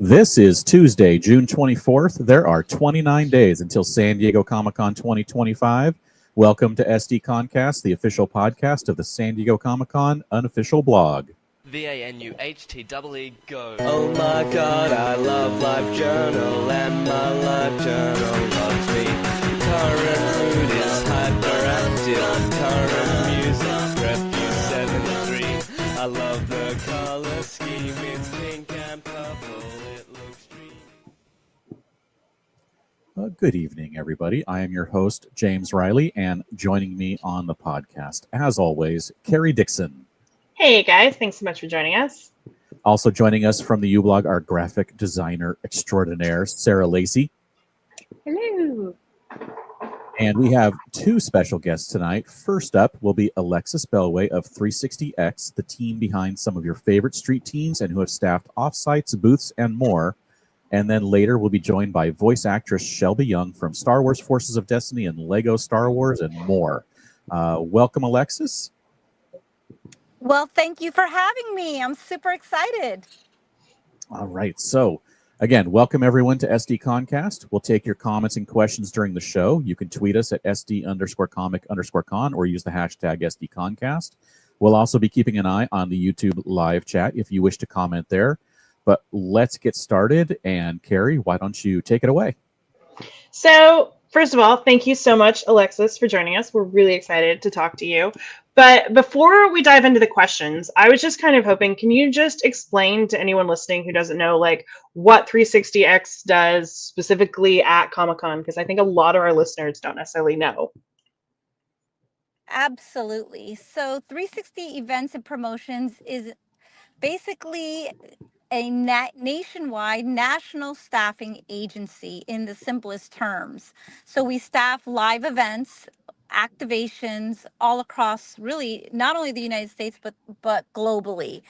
This is Tuesday, June 24th. There are 29 days until San Diego Comic-Con 2025. Welcome to SDConCast, the official podcast of the San Diego Comic-Con unofficial blog. VANUHTEE go. Oh my god, I love LiveJournal, and my LiveJournal loves me. Current mood is hyperactive, current music, Refuse 73. I love the color scheme, it's pink and purple, it looks dreamy. Good evening, everybody. I am your host, James Riley, and joining me on the podcast, as always, Carrie Dixon. Hey guys, thanks so much for joining us. Also joining us from the U-Blog, our graphic designer extraordinaire, Sarah Lacey. Hello. And we have two special guests tonight. First up will be Alexis Belway of 360X, the team behind some of your favorite street teams and who have staffed off-sites, booths, and more. And then later we'll be joined by voice actress Shelby Young from Star Wars Forces of Destiny and Lego Star Wars and more. Welcome, Alexis. Well, thank you for having me. I'm super excited. All right. So, again, welcome everyone to SDConCast. We'll take your comments and questions during the show. You can tweet us at SD_comic_con or use the hashtag SDConCast. We'll also be keeping an eye on the YouTube live chat if you wish to comment there. But let's get started. And Carrie, why don't you take it away? So, first of all, thank you so much, Alexis, for joining us. We're really excited to talk to you. But before we dive into the questions, I was just kind of hoping, can you just explain to anyone listening who doesn't know, like, what 360X does specifically at Comic-Con? Because I think a lot of our listeners don't necessarily know. Absolutely. So 360 Events and Promotions is basically a nationwide national staffing agency in the simplest terms. So we staff live events, activations all across, really not only the United States but globally.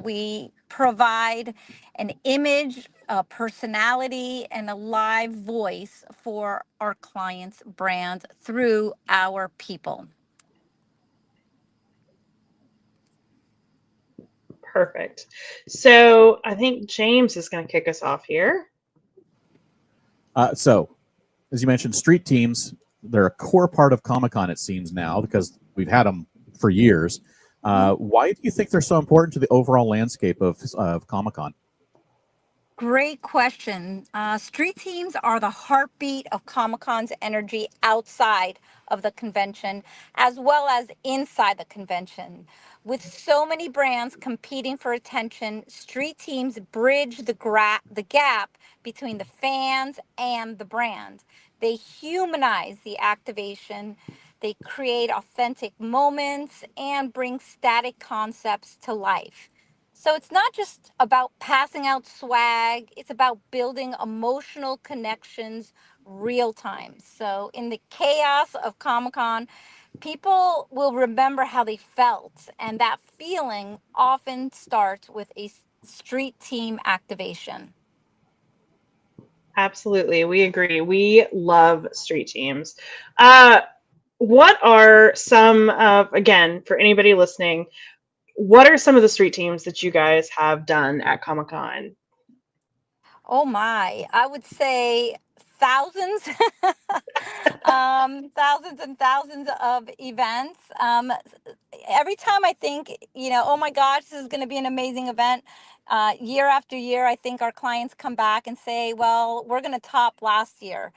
We provide an image, a personality, and a live voice for our clients' brand through our people. Perfect. So I think James is going to kick us off here. So, as you mentioned, street teams, they're a core part of Comic-Con, it seems now, because we've had them for years. Why do you think they're so important to the overall landscape of Comic-Con? Great question. Street teams are the heartbeat of Comic-Con's energy outside of the convention, as well as inside the convention. With so many brands competing for attention, street teams bridge the gap between the fans and the brand. They humanize the activation, they create authentic moments, and bring static concepts to life. So it's not just about passing out swag, it's about building emotional connections real time. So in the chaos of Comic-Con, people will remember how they felt, and that feeling often starts with a street team activation. Absolutely. We agree. We love street teams. What are some of, again, for anybody listening, what are some of the street teams that you guys have done at Comic-Con? Oh my, I would say thousands, thousands and thousands of events. Every time I think, oh my gosh, this is going to be an amazing event. Year after year, I think our clients come back and say, well, we're going to top last year.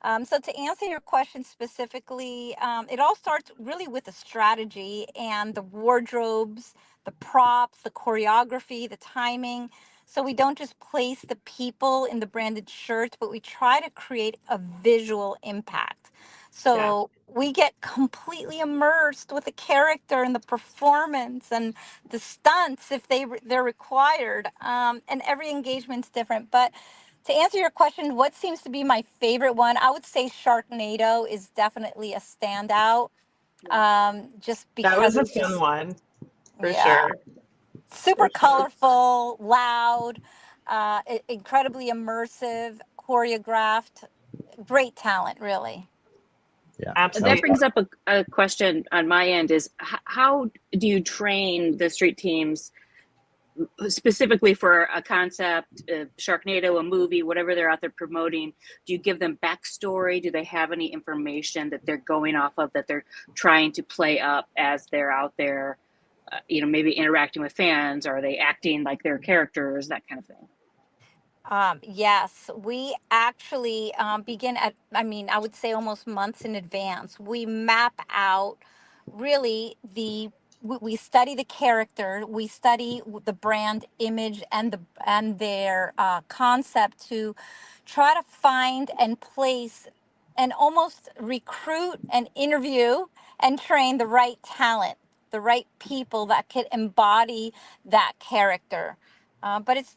So to answer your question specifically, it all starts really with the strategy and the wardrobes, the props, the choreography, the timing. So we don't just place the people in the branded shirts, but we try to create a visual impact. So we get completely immersed with the character and the performance and the stunts if they're required. And every engagement's different. But to answer your question, what seems to be my favorite one, I would say Sharknado is definitely a standout. Just because that was a fun one, for sure. Super colorful, loud, incredibly immersive, choreographed, great talent, really. Yeah, absolutely. That brings up a question on my end is how do you train the street teams specifically for a concept, Sharknado, a movie, whatever they're out there promoting, do you give them backstory? Do they have any information that they're going off of, that they're trying to play up as they're out there, maybe interacting with fans? Or are they acting like their characters, that kind of thing? Yes, we actually begin at, I would say almost months in advance. We map out really we study the character, we study the brand image and their concept to try to find and place and almost recruit and interview and train the right talent, the right people that could embody that character. But it's,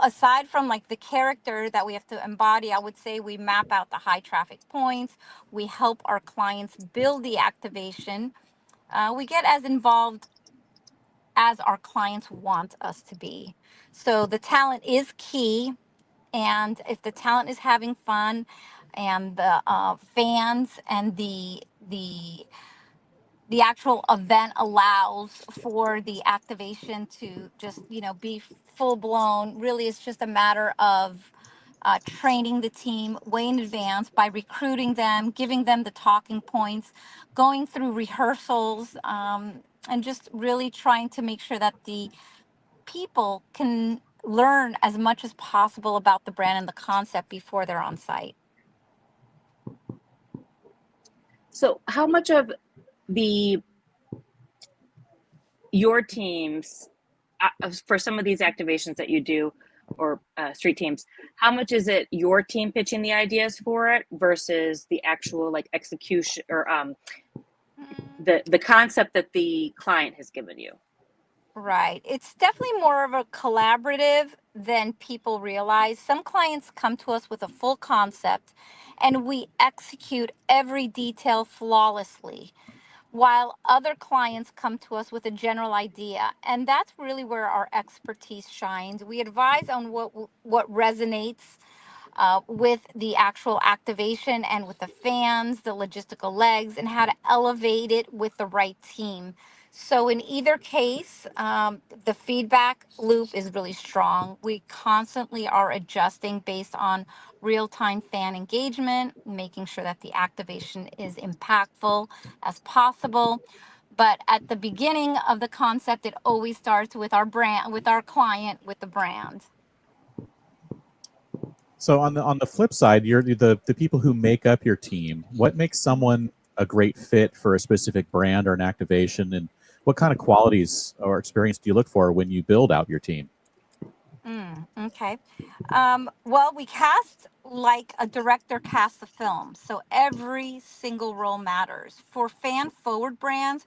aside from like the character that we have to embody, I would say we map out the high traffic points. We help our clients build the activation. We get as involved as our clients want us to be. So the talent is key. And if the talent is having fun and the fans and the actual event allows for the activation to just be full blown, really it's just a matter of training the team way in advance by recruiting them, giving them the talking points, going through rehearsals, and just really trying to make sure that the people can learn as much as possible about the brand and the concept before they're on site. So how much of your teams, for some of these activations that you do, or street teams, how much is it your team pitching the ideas for it versus the actual like execution, or the concept that the client has given you? Right. It's definitely more of a collaborative than people realize. Some clients come to us with a full concept and we execute every detail flawlessly, while other clients come to us with a general idea. And that's really where our expertise shines. We advise on what resonates with the actual activation and with the fans, the logistical legs, and how to elevate it with the right team. So, in either case, the feedback loop is really strong. We constantly are adjusting based on real time fan engagement, making sure that the activation is impactful as possible. But at the beginning of the concept, it always starts with our brand, with our client, with the brand. So on the flip side, you're the people who make up your team. What makes someone a great fit for a specific brand or an activation, and what kind of qualities or experience do you look for when you build out your team? Okay. Well, we cast like a director casts a film, so every single role matters. For fan forward brands,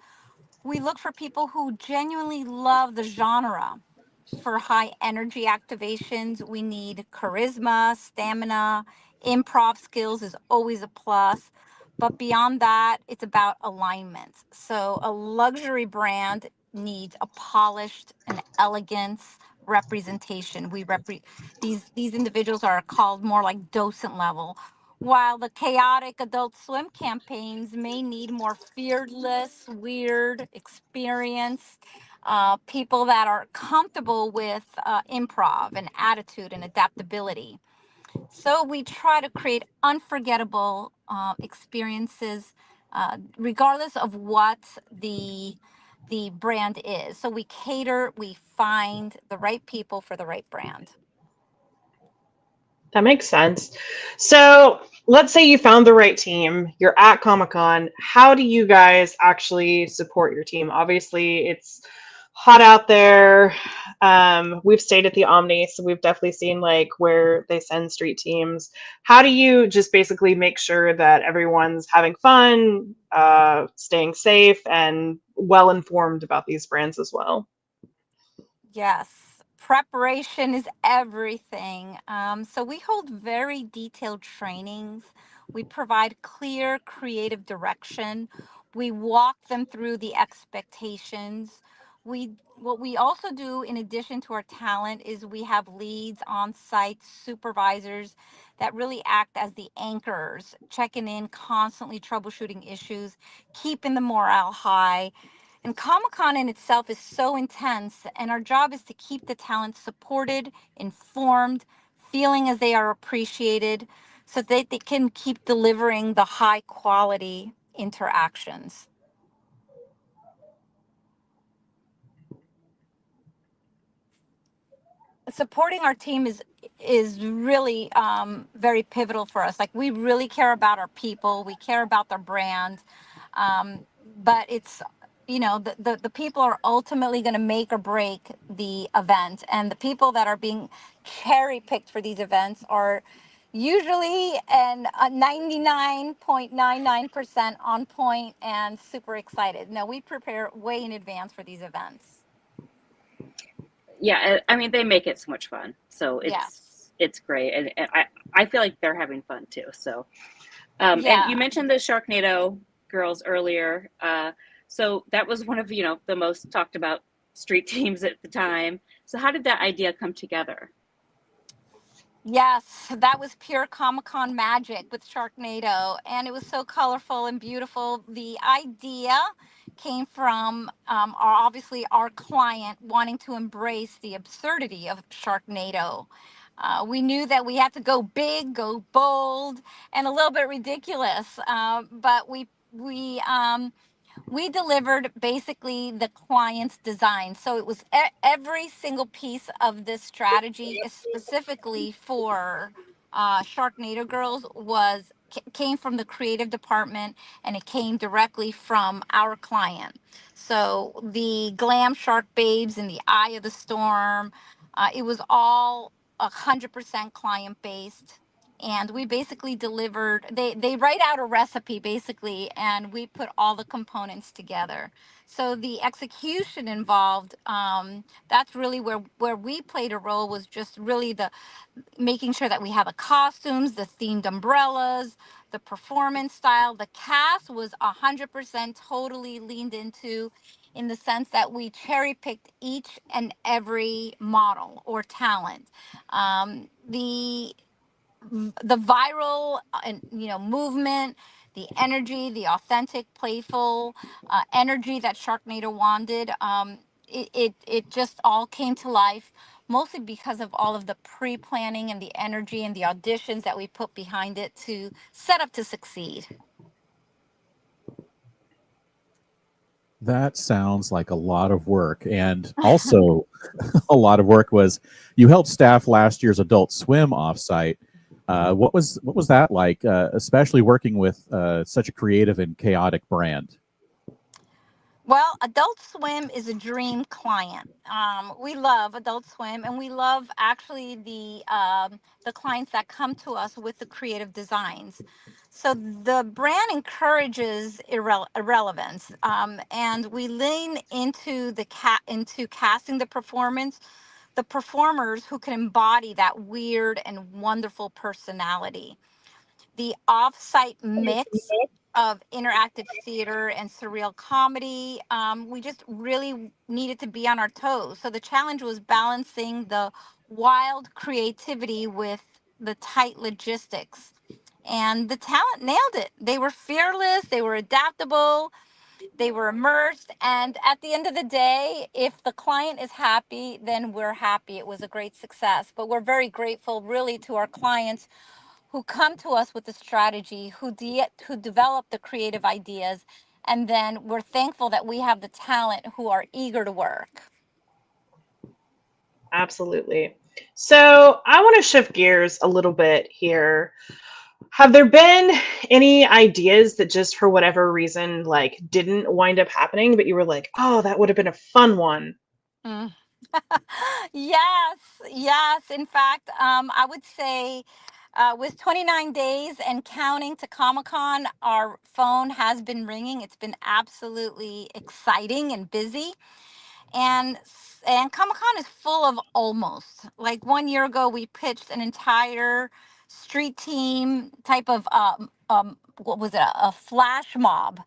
we look for people who genuinely love the genre. For high energy activations, we need charisma, stamina, improv skills is always a plus. But beyond that, it's about alignment. So a luxury brand needs a polished and elegance representation. These individuals are called more like docent level, while the chaotic Adult Swim campaigns may need more fearless, weird experience, people that are comfortable with improv and attitude and adaptability. So we try to create unforgettable experiences, regardless of what the brand is. So we find the right people for the right brand. That makes sense. So let's say you found the right team, you're at Comic-Con. How do you guys actually support your team? Obviously, it's hot out there. We've stayed at the Omni, so we've definitely seen like where they send street teams. How do you just basically make sure that everyone's having fun, staying safe, and well informed about these brands as well? Yes, preparation is everything. So we hold very detailed trainings. We provide clear creative direction. We walk them through the expectations. What we also do in addition to our talent is we have leads on site supervisors that really act as the anchors, checking in, constantly troubleshooting issues, keeping the morale high, And Comic-Con in itself is so intense, and our job is to keep the talent supported, informed, feeling as they are appreciated, so that they can keep delivering the high quality interactions. Supporting our team is really very pivotal for us. Like, we really care about our people, we care about their brand, but it's, the people are ultimately going to make or break the event, and the people that are being cherry picked for these events are usually and 99.99% on point and super excited. No, we prepare way in advance for these events. Yeah, I mean, they make it so much fun, so Yes. it's great, and I feel like they're having fun too. So, and Yeah. you mentioned the Sharknado girls earlier, so that was one of the most talked about street teams at the time. So how did that idea come together? Yes, that was pure Comic-Con magic with Sharknado, and it was so colorful and beautiful. The idea came from obviously our client wanting to embrace the absurdity of Sharknado. We knew that we had to go big, go bold, and a little bit ridiculous, but we delivered basically the client's design. So it was every single piece of this strategy, specifically for Sharknado Girls, came from the creative department, and it came directly from our client. So the glam shark babes in the eye of the storm, it was all 100% client based, and we basically delivered. They write out a recipe basically, and we put all the components together. So the execution involved, that's really where we played a role, was just really the making sure that we have the costumes, the themed umbrellas, the performance style. The cast was 100% totally leaned into, in the sense that we cherry picked each and every model or talent. The viral and movement, the energy, the authentic, playful energy that Sharknado wanted. It just all came to life, mostly because of all of the pre-planning and the energy and the auditions that we put behind it to set up to succeed. That sounds like a lot of work. And also, a lot of work was you helped staff last year's Adult Swim offsite. What was that like, especially working with such a creative and chaotic brand? Well, Adult Swim is a dream client. We love Adult Swim, and we love actually the clients that come to us with the creative designs. So the brand encourages irrelevance, and we lean into into casting the performers who can embody that weird and wonderful personality. The off-site mix of interactive theater and surreal comedy, we just really needed to be on our toes. So the challenge was balancing the wild creativity with the tight logistics. And the talent nailed it. They were fearless, they were adaptable, they were immersed. And at the end of the day, if the client is happy, then we're happy. It was a great success. But we're very grateful, really, to our clients who come to us with the strategy, who develop the creative ideas, and then we're thankful that we have the talent who are eager to work. Absolutely. So I want to shift gears a little bit here. Have there been any ideas that just for whatever reason like didn't wind up happening, but you were like, oh, that would have been a fun one? Mm. Yes, yes. In fact, I would say with 29 days and counting to Comic Con, our phone has been ringing. It's been absolutely exciting and busy. and and Comic-Con is full of almost. Like 1 year ago, we pitched an entire street team type of what was it, a flash mob,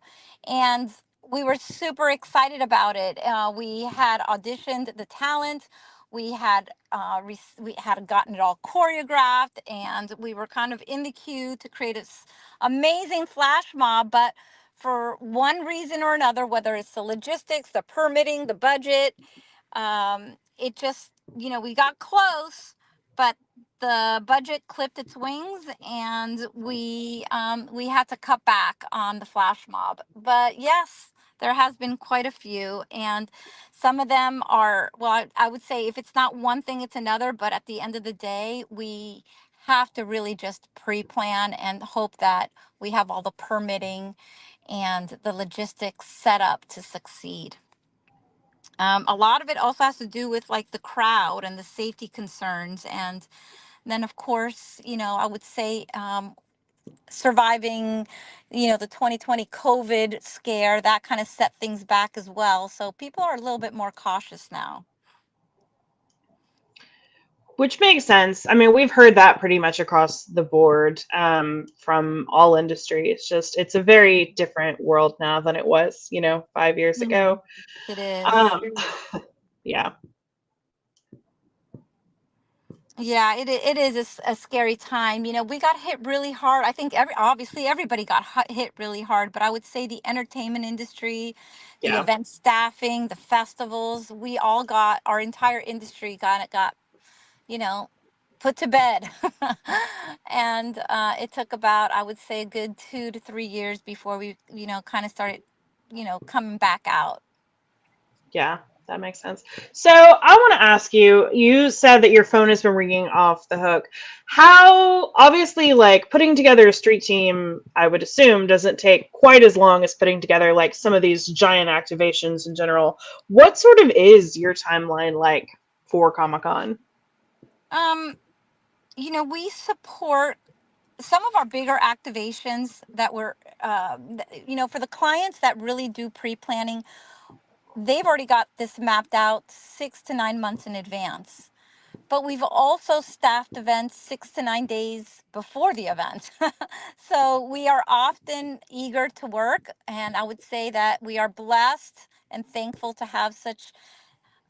and we were super excited about it. We had auditioned the talent. We had gotten it all choreographed, and we were kind of in the queue to create this amazing flash mob. But for one reason or another, whether it's the logistics, the permitting, the budget, it just, we got close, but the budget clipped its wings, and we had to cut back on the flash mob. But yes, there has been quite a few, and some of them are, well, I would say if it's not one thing, it's another. But at the end of the day, we have to really just pre-plan and hope that we have all the permitting and the logistics set up to succeed. A lot of it also has to do with like the crowd and the safety concerns. And then, of course, I would say surviving, the 2020 COVID scare, that kind of set things back as well. So people are a little bit more cautious now. Which makes sense. I mean, we've heard that pretty much across the board from all industries. It's a very different world now than it was, 5 years ago. It is. Yeah. Yeah, it is a scary time. We got hit really hard. I think obviously everybody got hit really hard, but I would say the entertainment industry, the Yeah. event staffing, the festivals, our entire industry got put to bed. And it took about, I would say, a good 2 to 3 years before we, kind of started, coming back out. Yeah, that makes sense. So I want to ask you, you said that your phone has been ringing off the hook. How, obviously, like putting together a street team, I would assume, doesn't take quite as long as putting together like some of these giant activations in general. What sort of is your timeline like for Comic-Con? We support some of our bigger activations that were, for the clients that really do pre-planning, they've already got this mapped out 6 to 9 months in advance. But we've also staffed events 6 to 9 days before the event. So we are often eager to work. And I would say that we are blessed and thankful to have such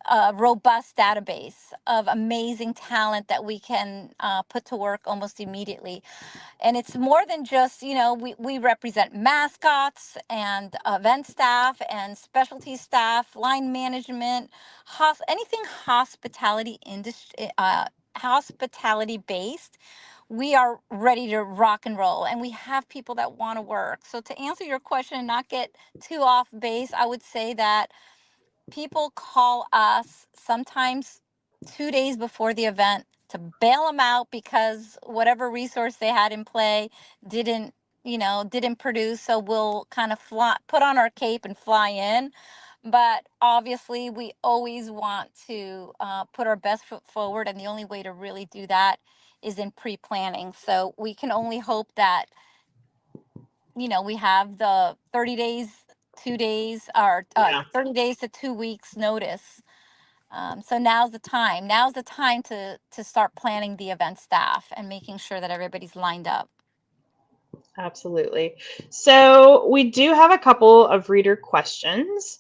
a robust database of amazing talent that we can put to work almost immediately. And it's more than just, we represent mascots and event staff and specialty staff, line management, anything hospitality industry, hospitality based. We are ready to rock and roll, and we have people that want to work. So to answer your question and not get too off base, I would say that people call us sometimes 2 days before the event to bail them out because whatever resource they had in play didn't produce. So we'll kind of put on our cape and fly in. But obviously, we always want to put our best foot forward. And the only way to really do that is in pre-planning. So we can only hope that, we have the 30 days, 2 days, or Yeah. 30 days to 2 weeks notice. So now's the time. Now's the time to start planning the event staff and making sure that everybody's lined up. Absolutely. So we do have a couple of reader questions.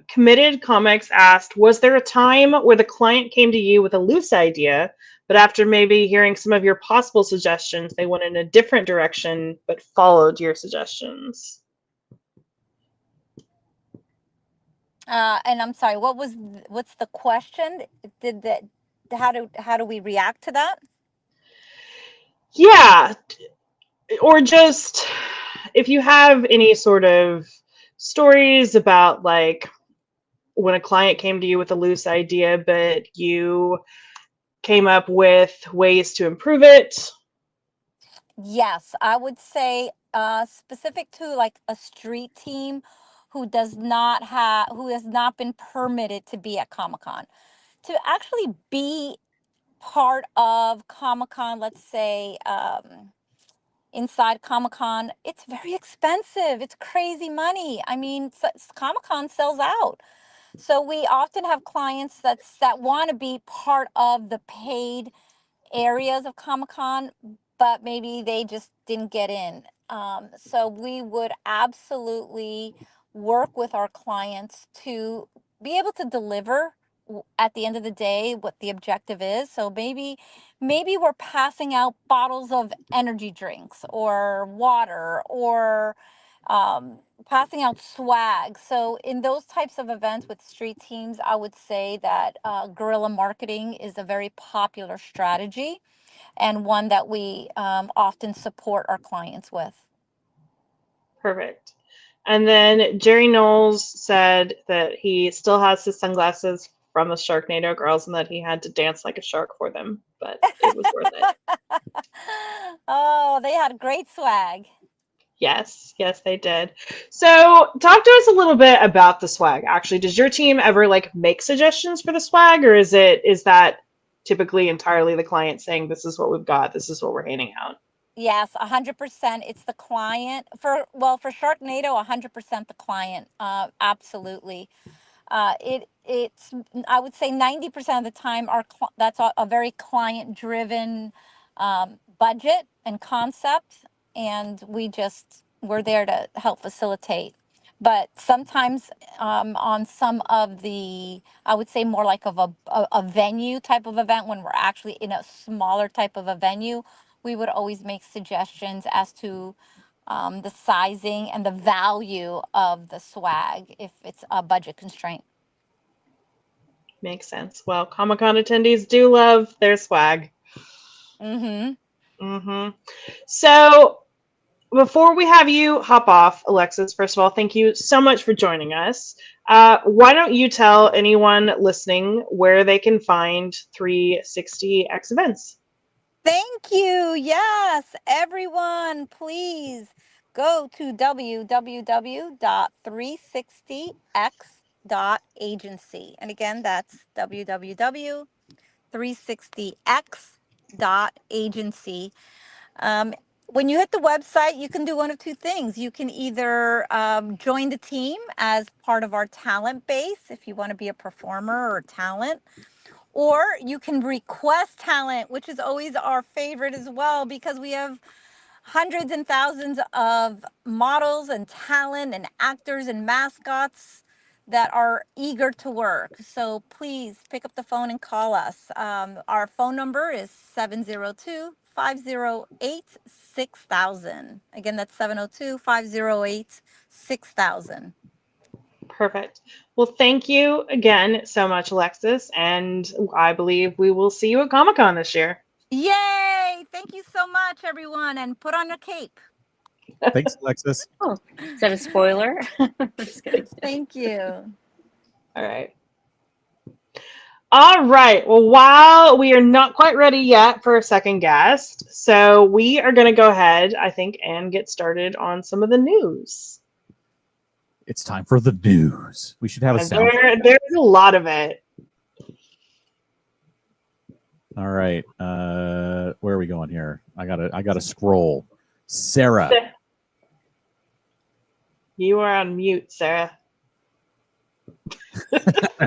Committed Comics asked, was there a time where the client came to you with a loose idea, but after maybe hearing some of your possible suggestions, they went in a different direction but followed your suggestions? And I'm sorry, what's the question? How do we react to that? Yeah. Or just if you have any sort of stories about like when a client came to you with a loose idea, but you came up with ways to improve it. Yes, I would say specific to like a street team who has not been permitted to be at Comic-Con. To actually be part of Comic-Con, let's say inside Comic-Con, it's very expensive. It's crazy money. I mean, Comic-Con sells out. So we often have clients that want to be part of the paid areas of Comic-Con, but maybe they just didn't get in. So we would absolutely work with our clients to be able to deliver at the end of the day what the objective is. So maybe we're passing out bottles of energy drinks or water, or passing out swag. So in those types of events with street teams, I would say that guerrilla marketing is a very popular strategy and one that we often support our clients with. Perfect. And then Jerry Knowles said that he still has his sunglasses from the Sharknado girls and that he had to dance like a shark for them, but it was worth it. Oh, they had great swag. Yes, they did. So talk to us a little bit about the swag. Actually, does your team ever like make suggestions for the swag, or is that typically entirely the client saying this is what we've got, this is what we're handing out? Yes, 100%. It's the client for Sharknado, 100% the client. Absolutely. It's I would say 90% of the time that's a very client driven budget and concept, and we're there to help facilitate. But sometimes on some of the, I would say more like of a venue type of event, when we're actually in a smaller type of a venue, we would always make suggestions as to the sizing and the value of the swag if it's a budget constraint. Makes sense. Well, Comic-Con attendees do love their swag. So before we have you hop off, Alexis, first of all, thank you so much for joining us. Why don't you tell anyone listening where they can find 360X events? Thank you. Yes, everyone, please go to www.360x.agency. And again, that's www.360x.agency. When you hit the website, you can do one of two things. You can either join the team as part of our talent base if you want to be a performer or a talent, or you can request talent, which is always our favorite as well, because we have hundreds and thousands of models and talent and actors and mascots that are eager to work. So please pick up the phone and call us. Our phone number is 702-508-6000. Again, that's 702-508-6000. Perfect. Well, thank you again so much, Alexis, and I believe we will see you at Comic-Con this year. Yay! Thank you so much, everyone, and put on a cape. Thanks, Alexis. Oh, is that a spoiler? Just kidding. Thank you. All right. All right. Well, while we are not quite ready yet for a second guest, so we are going to go ahead, I think, and get started on some of the news. It's time for the news. We should have a sound. There's a lot of it. All right. Where are we going here? I gotta scroll. Sarah. You are on mute, Sarah.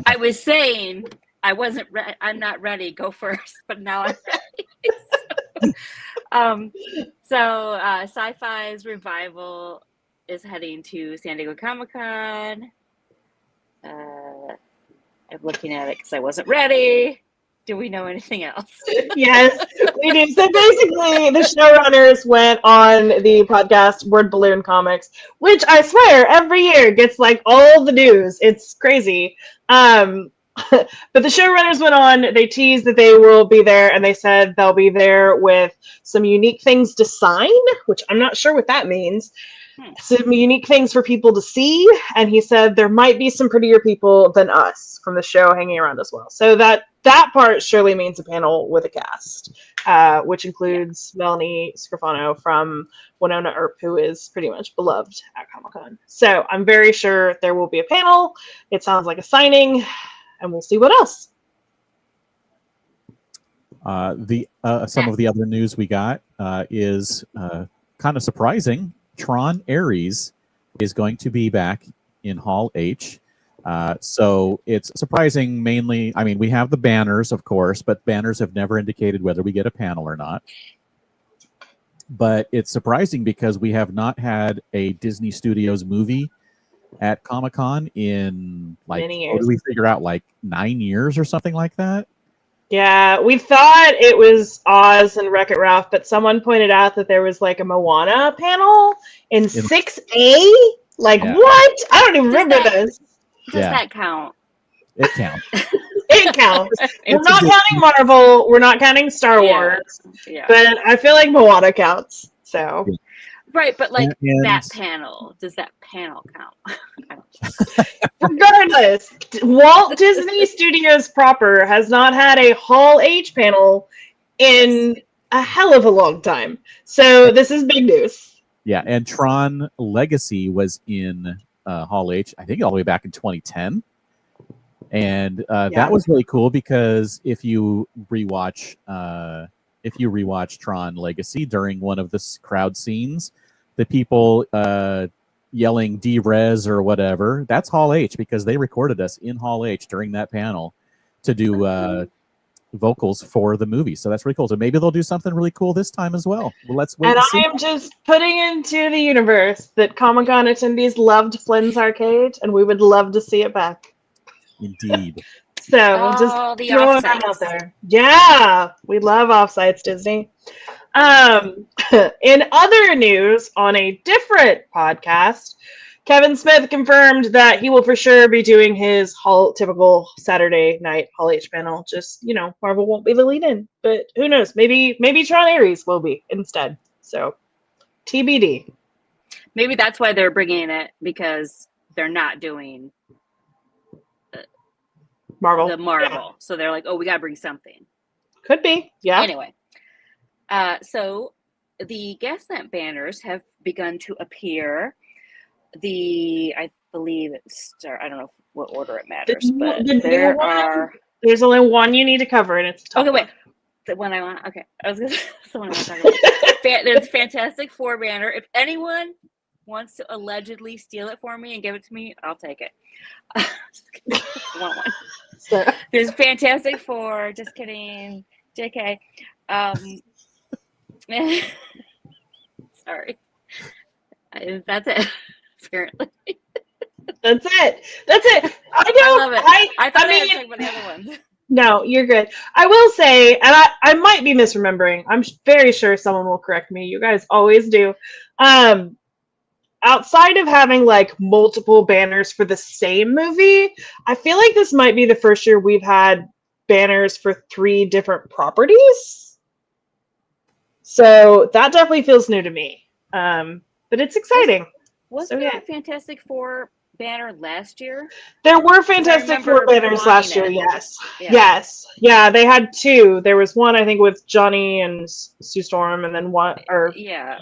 I was saying I wasn't ready. I'm not ready. Go first, but now I'm ready. So Sci-Fi's Revival is heading to San Diego Comic-Con. I'm looking at it because I wasn't ready. Do we know anything else? Yes, we do. So basically, the showrunners went on the podcast Word Balloon Comics, which I swear every year gets like all the news. It's crazy. But the showrunners went on, they teased that they will be there, and they said they'll be there with some unique things to sign, which I'm not sure what that means. Some unique things for people to see, and he said there might be some prettier people than us from the show hanging around as well. So that part surely means a panel with a cast, which includes Melanie Scrofano from Winona Earp, who is pretty much beloved at Comic-Con. So I'm very sure there will be a panel. It sounds like a signing, and we'll see what else. Some of the other news we got is kind of surprising. Tron Ares is going to be back in Hall H. So it's surprising mainly. I mean, we have the banners, of course, but banners have never indicated whether we get a panel or not. But it's surprising because we have not had a Disney Studios movie at Comic-Con in like, Many years. what do we figure out, like 9 years or something like that? Yeah, we thought it was Oz and Wreck-It Ralph, but someone pointed out that there was like a Moana panel in 6A. Like, Yeah. what? I don't even Does remember that- this. Does Yeah. that count? It counts. It counts. We're It's a not Disney- counting Marvel. We're not counting Star Yeah. Wars. Yeah. But I feel like Moana counts. So Right, but like And- that panel, does that panel count? regardless, Walt Disney Studios proper has not had a Hall H panel in a hell of a long time. So this is big news. Yeah, and Tron Legacy was in Hall H, I think all the way back in 2010. And that was really cool because if you rewatch Tron Legacy during one of the crowd scenes, the people yelling D-Res or whatever, that's Hall H because they recorded us in Hall H during that panel to do vocals for the movie. So that's really cool. So maybe they'll do something really cool this time as well. Well, let's wait And and see. I am just putting into the universe that Comic-Con attendees loved Flynn's Arcade, and we would love to see it back. Indeed. So Oh, the just throwing that offsites. out there. Yeah, we love offsites, Disney. In other news, on a different podcast, Kevin Smith confirmed that he will for sure be doing his typical Saturday night Hall H panel. Just, Marvel won't be the lead-in, but who knows? Maybe Tron Ares will be instead. So, TBD. Maybe that's why they're bringing it, because they're not doing Marvel. the Marvel. Yeah. So they're like, oh, we got to bring something. Could be. Yeah. Anyway, so the Gaslamp banners have begun to appear. I believe I don't know what order it matters, but there are. There's only one you need to cover, and it's the top Okay, wait. one. The one I want. Okay, I was gonna. The one I want to talk about. There's Fantastic Four banner. If anyone wants to allegedly steal it for me and give it to me, I'll take it. I want one. So, There's Fantastic Four. Just kidding. JK. Sorry. That's it. Apparently. that's it. I I don't. love it. I thought I had to talk about the other ones. No, you're good. I will say, and I might be misremembering. I'm very sure someone will correct me. You guys always do. Outside of having like multiple banners for the same movie, I feel like this might be the first year we've had banners for 3 different properties. So that definitely feels new to me. But it's exciting. Was So, there yeah. a Fantastic Four banner last year? There were Fantastic Four remember banners last year, wanting it. yes. Yeah. Yes. Yeah, they had 2. There was one, I think, with Johnny and Sue Storm, and then one, Yeah.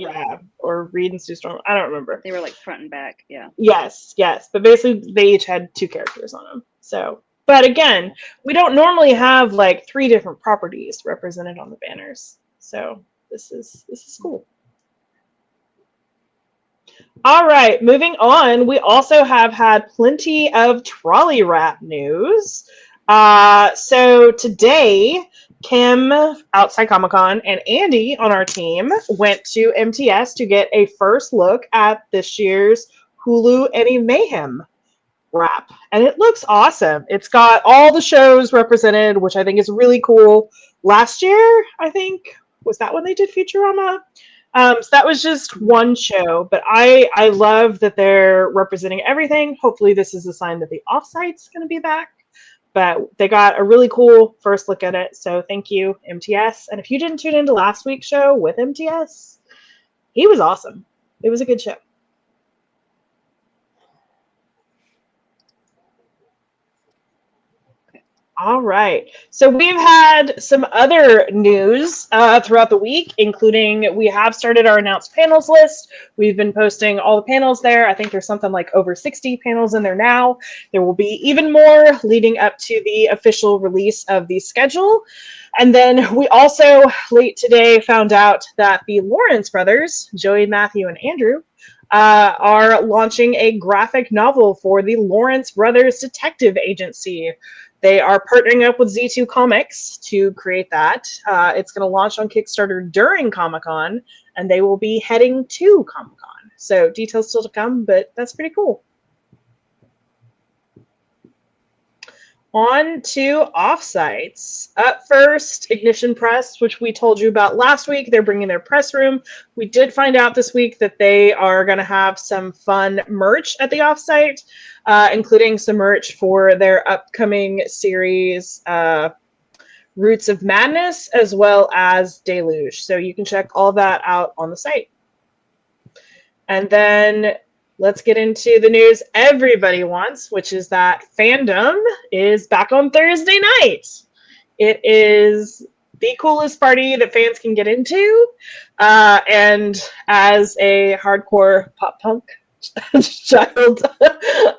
or Reed and Sue Storm. I don't remember. They were like front and back. Yeah. Yes. But basically, they each had 2 characters on them. So, but again, we don't normally have like 3 different properties represented on the banners. So this is cool. All right, moving on. We also have had plenty of trolley wrap news. So today, Kim outside Comic-Con and Andy on our team went to MTS to get a first look at this year's Hulu Any Mayhem wrap, and it looks awesome. It's got all the shows represented, which I think is really cool. Last year, I think, was that when they did Futurama? So that was just one show, but I love that they're representing everything. Hopefully this is a sign that the offsite's going to be back, but they got a really cool first look at it. So thank you, MTS. And if you didn't tune into last week's show with MTS, he was awesome. It was a good show. All right. So we've had some other news throughout the week, including we have started our announced panels list. We've been posting all the panels there. I think there's something like over 60 panels in there now. There will be even more leading up to the official release of the schedule. And then we also, late today, found out that the Lawrence brothers, Joey, Matthew, and Andrew, are launching a graphic novel for the Lawrence Brothers Detective Agency. They are partnering up with Z2 Comics to create that. It's going to launch on Kickstarter during Comic-Con, and they will be heading to Comic-Con. So details still to come, but that's pretty cool. On to offsites. Up first, Ignition Press, which we told you about last week. They're bringing their press room. We did find out this week that they are going to have some fun merch at the offsite, including some merch for their upcoming series, Roots of Madness, as well as Deluge. So you can check all that out on the site. And then let's get into the news everybody wants, which is that Fandom is back on Thursday night. It is the coolest party that fans can get into. And as a hardcore pop punk child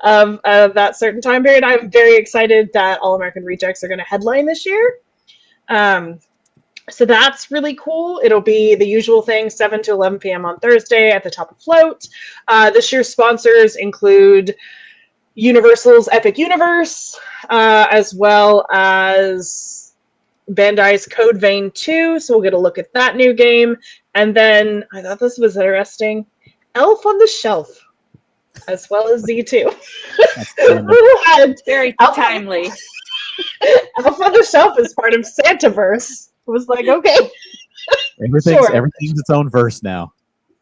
of that certain time period, I'm very excited that All American Rejects are going to headline this year. So that's really cool. It'll be the usual thing, 7 to 11 p.m. on Thursday at the Top of Float. This year's sponsors include Universal's Epic Universe, as well as Bandai's Code Vein 2. So we'll get a look at that new game. And then, I thought this was interesting, Elf on the Shelf, as well as Z2. Very timely. Elf on the Shelf is part of Santaverse. It was like, okay. Everything's its own verse now.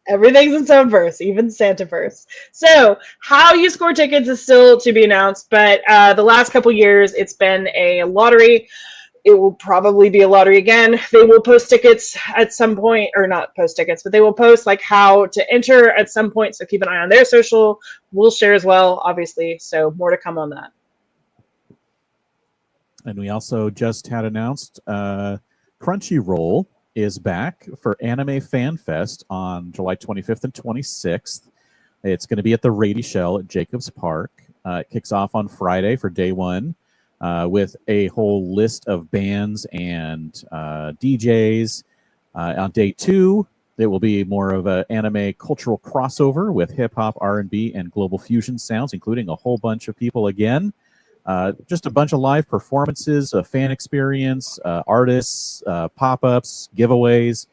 Everything's its own verse, even Santaverse. So, how you score tickets is still to be announced, but the last couple years, it's been a lottery. It will probably be a lottery again. They will post tickets at some point, or not post tickets, but they will post like how to enter at some point. So keep an eye on their social. We'll share as well, obviously. So more to come on that. And we also just had announced Crunchyroll is back for Anime Fan Fest on July 25th and 26th. It's going to be at the Rady Shell at Jacobs Park. It kicks off on Friday for day one with a whole list of bands and DJs. On day two, there will be more of an anime cultural crossover with hip-hop, R&B, and global fusion sounds, including a whole bunch of people again. Just a bunch of live performances, a fan experience, artists, pop-ups, giveaways,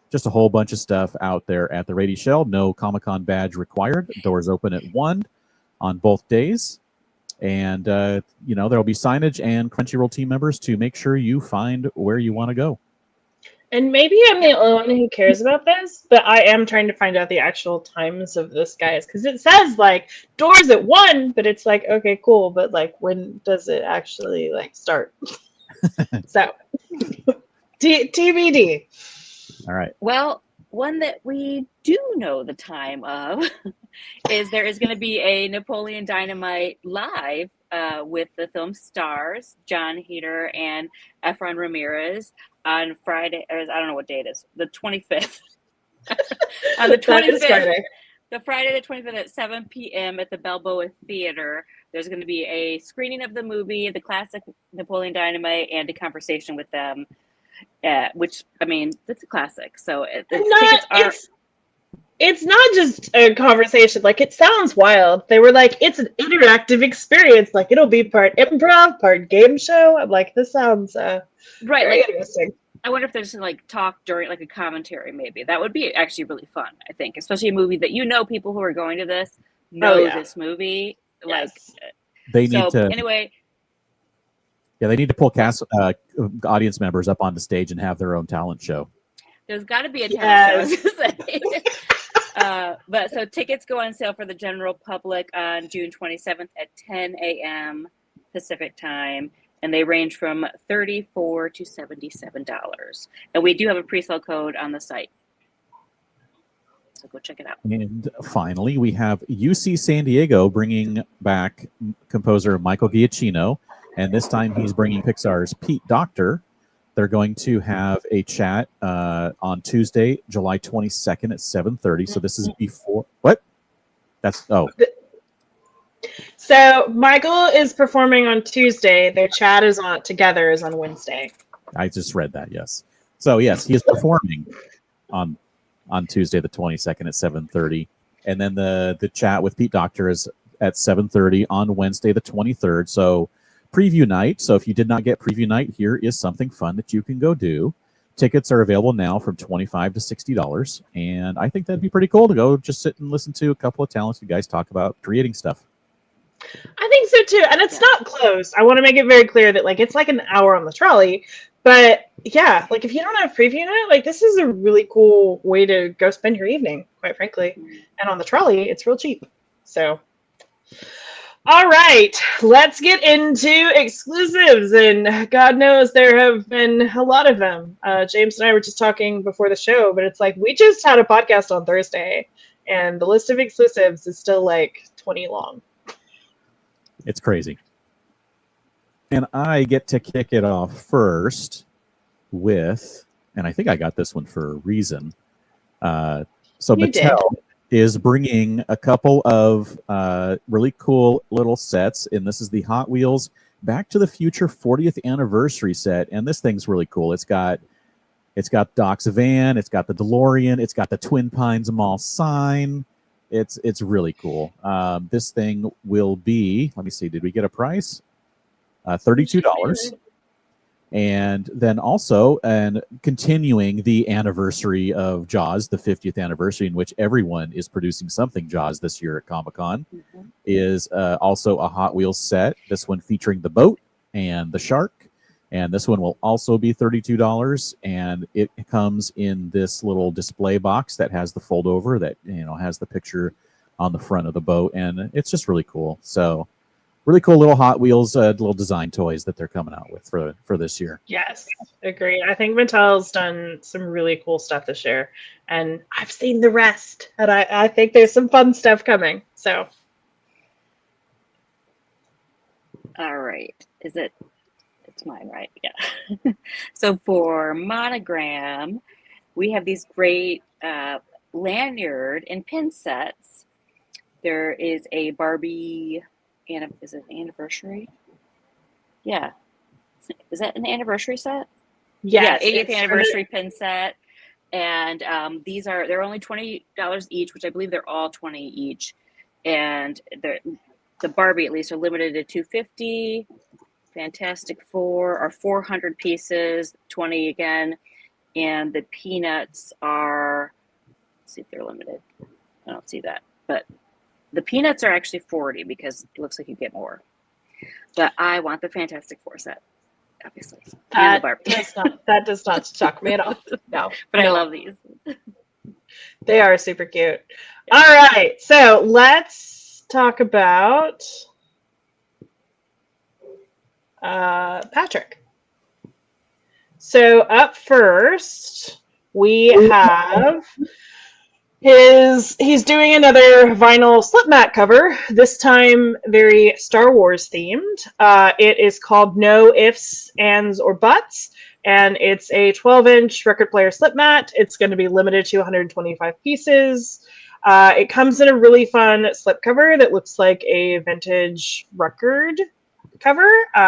just a whole bunch of stuff out there at the Rady Shell. No Comic-Con badge required. Doors open at 1 on both days. And, there will be signage and Crunchyroll team members to make sure you find where you want to go. And maybe I'm the only one who cares about this, but I am trying to find out the actual times of this, guys, because it says like doors at 1, but it's like, okay, cool, but like when does it actually like start? So TBD. All right. Well, one that we do know the time of is there is going to be a Napoleon Dynamite live with the film stars, John Heder and Efron Ramirez, on Friday, or I don't know what day it is, the 25th. On the 25th, the Friday the 25th at 7 p.m. at the Balboa Theater. There's going to be a screening of the movie, the classic Napoleon Dynamite, and a conversation with them, which, I mean, that's a classic. So it's not just a conversation. Like, it sounds wild. They were like, it's an interactive experience. Like, it'll be part improv, part game show. I'm like, this sounds very interesting. I wonder if there's like talk during like a commentary, maybe. That would be actually really fun, I think. Especially a movie that people who are going to this know this movie. Yes. They need to anyway. Yeah, they need to pull cast audience members up on the stage and have their own talent show. There's got to be a talent show, I was gonna say. But so tickets go on sale for the general public on June 27th at 10 a.m. Pacific time, and they range from $34 to $77. And we do have a pre-sale code on the site, so go check it out. And finally, we have UC San Diego bringing back composer Michael Giacchino, and this time he's bringing Pixar's Pete Docter. They're going to have a chat on Tuesday, July 22nd at 7:30. So this is before what? So Michael is performing on Tuesday. Their chat is on Wednesday. I just read that. Yes. So yes, he is performing on Tuesday the 22nd at 7:30, and then the chat with Pete Docter is at 7:30 on Wednesday the 23rd. So preview night. So if you did not get preview night, here is something fun that you can go do. Tickets are available now from $25 to $60, and I think that'd be pretty cool to go just sit and listen to a couple of talented guys talk about creating stuff. I think so too. And it's not close. I want to make it very clear that like it's like an hour on the trolley. But yeah, like if you don't have preview net, like this is a really cool way to go spend your evening, quite frankly. And on the trolley, it's real cheap. So all right, let's get into exclusives. And God knows there have been a lot of them. James and I were just talking before the show, but it's like we just had a podcast on Thursday, and the list of exclusives is still like 20 long. It's crazy. And I get to kick it off first with, and I think I got this one for a reason. So You Mattel is bringing a couple of really cool little sets, and this is the Hot Wheels Back to the Future 40th anniversary set, and this thing's really cool. It's got Doc's van, it's got the DeLorean, it's got the Twin Pines Mall sign. It's really cool. This thing will be, let me see, did we get a price? $32. And then also, and continuing the anniversary of Jaws, the 50th anniversary, in which everyone is producing something Jaws this year at Comic-Con, is also a Hot Wheels set. This one featuring the boat and the shark. And this one will also be $32. And it comes in this little display box that has the fold over that, has the picture on the front of the boat. And it's just really cool. So really cool little Hot Wheels, little design toys that they're coming out with for this year. Yes, agreed. I think Mattel's done some really cool stuff this year, and I've seen the rest, and I think there's some fun stuff coming. So, All right. It's mine, right? Yeah. So for Monogram, we have these great lanyard and pin sets. There is a Barbie, is it an anniversary? Yeah. Is that an anniversary set? yes, Yeah, 80th it's anniversary pin set. And they're only $20 each, which I believe they're all 20 each. And the Barbie at least are limited to 250. Fantastic Four are 400 pieces, 20 again. And the Peanuts are, let's see if they're limited. I don't see that. But the Peanuts are actually 40 because it looks like you get more. But I want the Fantastic Four set, obviously. And the Barbie. That does not shock me at all. No. But I love these. They are super cute. All right, so let's talk about Patrick. So up first, we have he's doing another vinyl slip mat cover, this time very Star Wars themed. It is called No Ifs, Ands, or Buts, and it's a 12-inch record player slip mat. It's going to be limited to 125 pieces. It comes in a really fun slip cover that looks like a vintage record cover,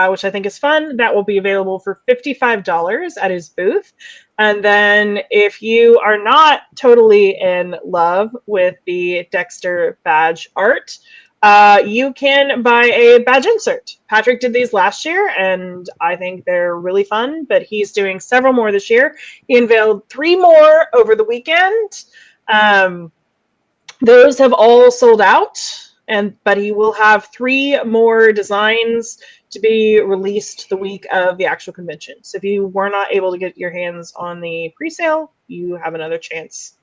which I think is fun. That will be available for $55 at his booth. And then if you are not totally in love with the Dexter badge art, you can buy a badge insert. Patrick did these last year, and I think they're really fun, but he's doing several more this year. He unveiled 3 more over the weekend. Those have all sold out, but he will have 3 more designs to be released the week of the actual convention. So if you were not able to get your hands on the pre-sale, you have another chance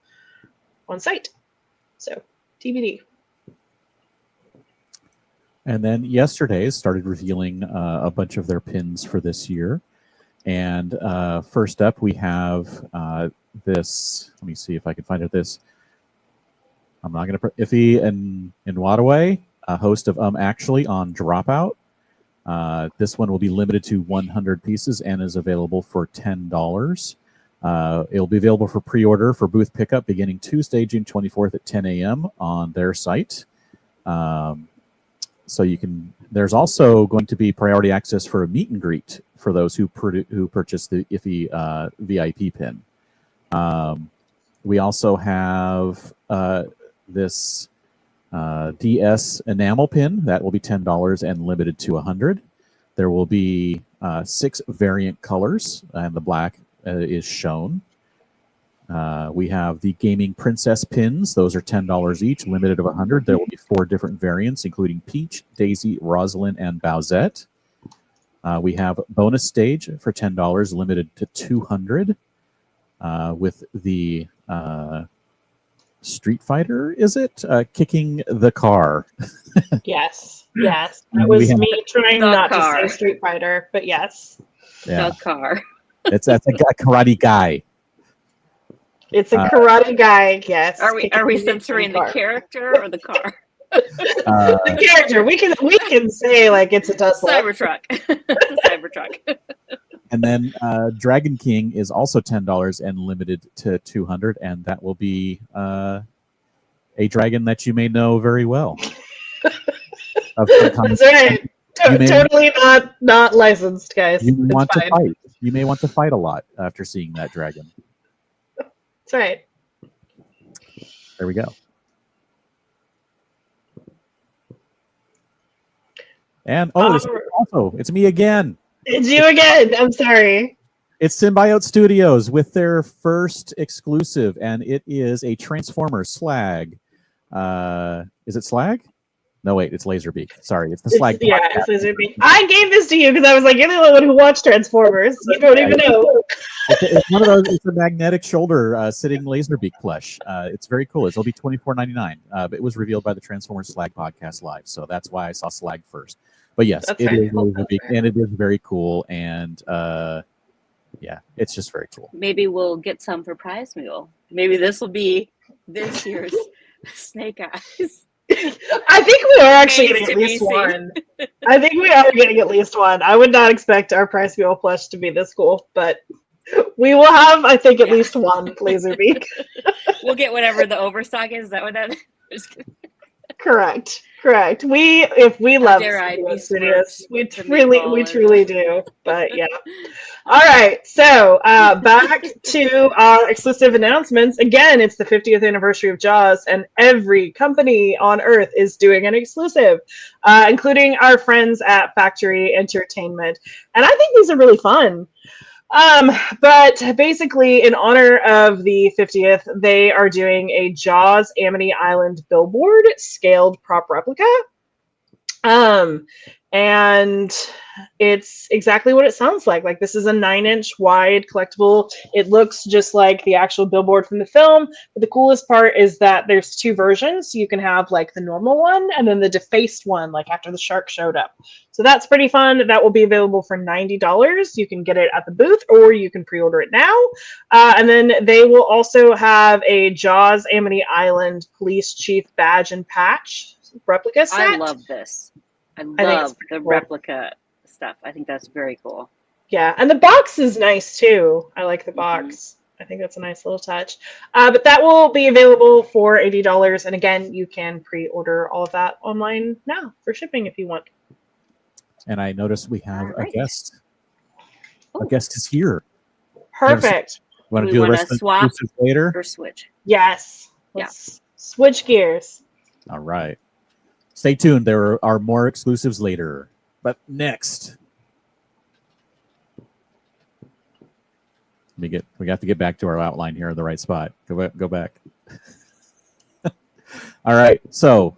on site. So TBD. And then yesterday started revealing a bunch of their pins for this year. And first up, we have this. Let me see if I can find it. This. I'm not going to. Iffy and Wadaway, a host of Actually on Dropout. This one will be limited to 100 pieces and is available for $10. It'll be available for pre-order for booth pickup beginning Tuesday, June 24th at 10 a.m. on their site. So you can. There's also going to be priority access for a meet and greet for those who purchase the Iffy VIP pin. We also have this DS enamel pin that will be $10 and limited to 100. There will be 6 variant colors, and the black is shown. We have the Gaming Princess pins. Those are $10 each, limited of 100. There will be 4 different variants, including Peach, Daisy, Rosalind, and Bowsette. We have Bonus Stage for $10, limited to 200. With the Street Fighter, is it? Kicking the car. Yes. That was me trying The not car. to say Street Fighter, but yes. Yeah, The car. that's a karate guy. It's a karate guy, yes. Are we kicking censoring the car. character or the car? The character. We can say like it's a Tesla. Cybertruck. It's a Cybertruck. And then Dragon King is also $10 and limited to 200, and that will be a dragon that you may know very well. That's right. Totally not licensed, guys. You may It's want to fine. fight. You may want to fight a lot after seeing that dragon. That's right. There we go. And it's me again. It's you again. I'm sorry. It's Symbiote Studios with their first exclusive, and it is a Transformer Slag. Is it Slag? No, wait, it's Laserbeak. Sorry, it's the Slag. It's Laserbeak. I gave this to you because I was like, you're the only one who watched Transformers. You don't even know. It's one of those. It's a magnetic shoulder sitting Laserbeak plush. It's very cool. It'll be $24.99. But it was revealed by the Transformers Slag podcast live, so that's why I saw Slag first. But yes, it is Laserbeak, and it is very cool. And yeah, it's just very cool. Maybe we'll get some for Prize Mule. Maybe this will be this year's Snake Eyes. I think we are actually getting at least one. I think we are getting at least one. I would not expect our Price Mule plush to be this cool, but we will have, I think, at least one Laserbeak. We'll get whatever the overstock is. Is that what that is? Correct. If we love Studios, we truly do. But yeah. All right. So back to our exclusive announcements. Again, it's the 50th anniversary of Jaws, and every company on Earth is doing an exclusive, including our friends at Factory Entertainment. And I think these are really fun. But basically, in honor of the 50th, they are doing a Jaws Amity Island billboard scaled prop replica. And it's exactly what it sounds like. Like, this is a 9-inch wide collectible. It looks just like the actual billboard from the film. But the coolest part is that there's 2 versions. You can have like the normal one and then the defaced one, like after the shark showed up. So that's pretty fun. That will be available for $90. You can get it at the booth or you can pre-order it now. And then they will also have a Jaws Amity Island Police Chief badge and patch replica set. I love this. I love the replica stuff. I think that's very cool. Yeah, and the box is nice too. I like the box. I think that's a nice little touch. But that will be available for $80. And again, you can pre-order all of that online now for shipping if you want. And I noticed we have a guest. Ooh. A guest is here. Perfect. You want to We do the wanna rest of swap the later? Or switch. Yes. Let's switch gears. All right. Stay tuned. There are more exclusives later. But next, we have to get back to our outline here in the right spot. Go back. All right. So,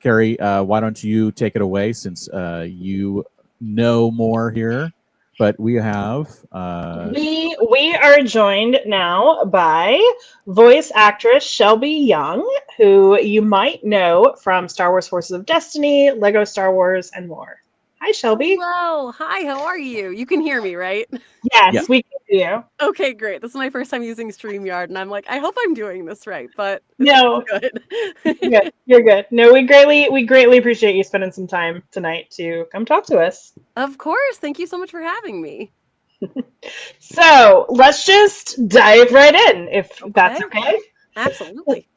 Carrie, why don't you take it away since you know more here? But we have we are joined now by voice actress Shelby Young, who you might know from Star Wars Forces of Destiny, Lego Star Wars, and more. Hi, Shelby. Hello. Hi, how are you? You can hear me, right? Yes, we can hear you. Okay, great. This is my first time using StreamYard, and I'm like, I hope I'm doing this right, but No, good. You're good. No, we greatly appreciate you spending some time tonight to come talk to us. Of course. Thank you so much for having me. So let's just dive right in, if that's okay. Absolutely.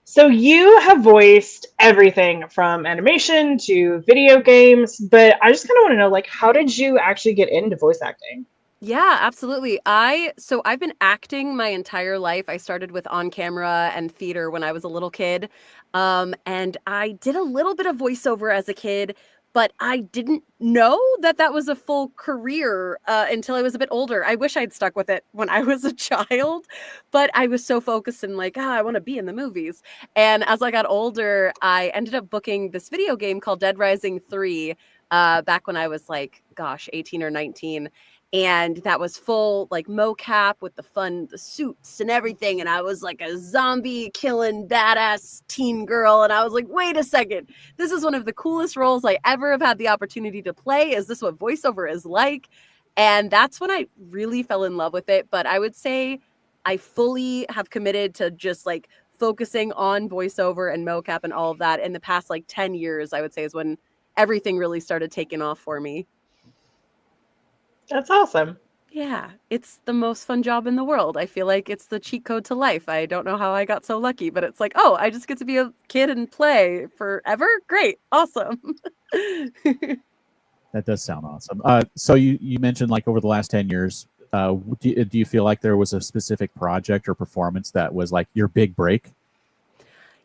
So you have voiced everything from animation to video games, but I just kind of want to know, like, how did you actually get into voice acting? Yeah, absolutely. I've been acting my entire life. I started with on camera and theater when I was a little kid. And I did a little bit of voiceover as a kid, but I didn't know that that was a full career until I was a bit older. I wish I'd stuck with it when I was a child, but I was so focused in like, I want to be in the movies. And as I got older, I ended up booking this video game called Dead Rising 3 back when I was like, 18 or 19. And that was full like mocap with the suits and everything. And I was like a zombie killing badass teen girl. And I was like, wait a second, this is one of the coolest roles I ever have had the opportunity to play. Is this what voiceover is like? And that's when I really fell in love with it. But I would say I fully have committed to just like focusing on voiceover and mocap and all of that in the past like 10 years, I would say, is when everything really started taking off for me. That's awesome. Yeah, it's the most fun job in the world. I feel like it's the cheat code to life. I don't know how I got so lucky, but it's like, oh, I just get to be a kid and play forever? Great. Awesome. That does sound awesome. So you mentioned like over the last 10 years, do you feel like there was a specific project or performance that was like your big break?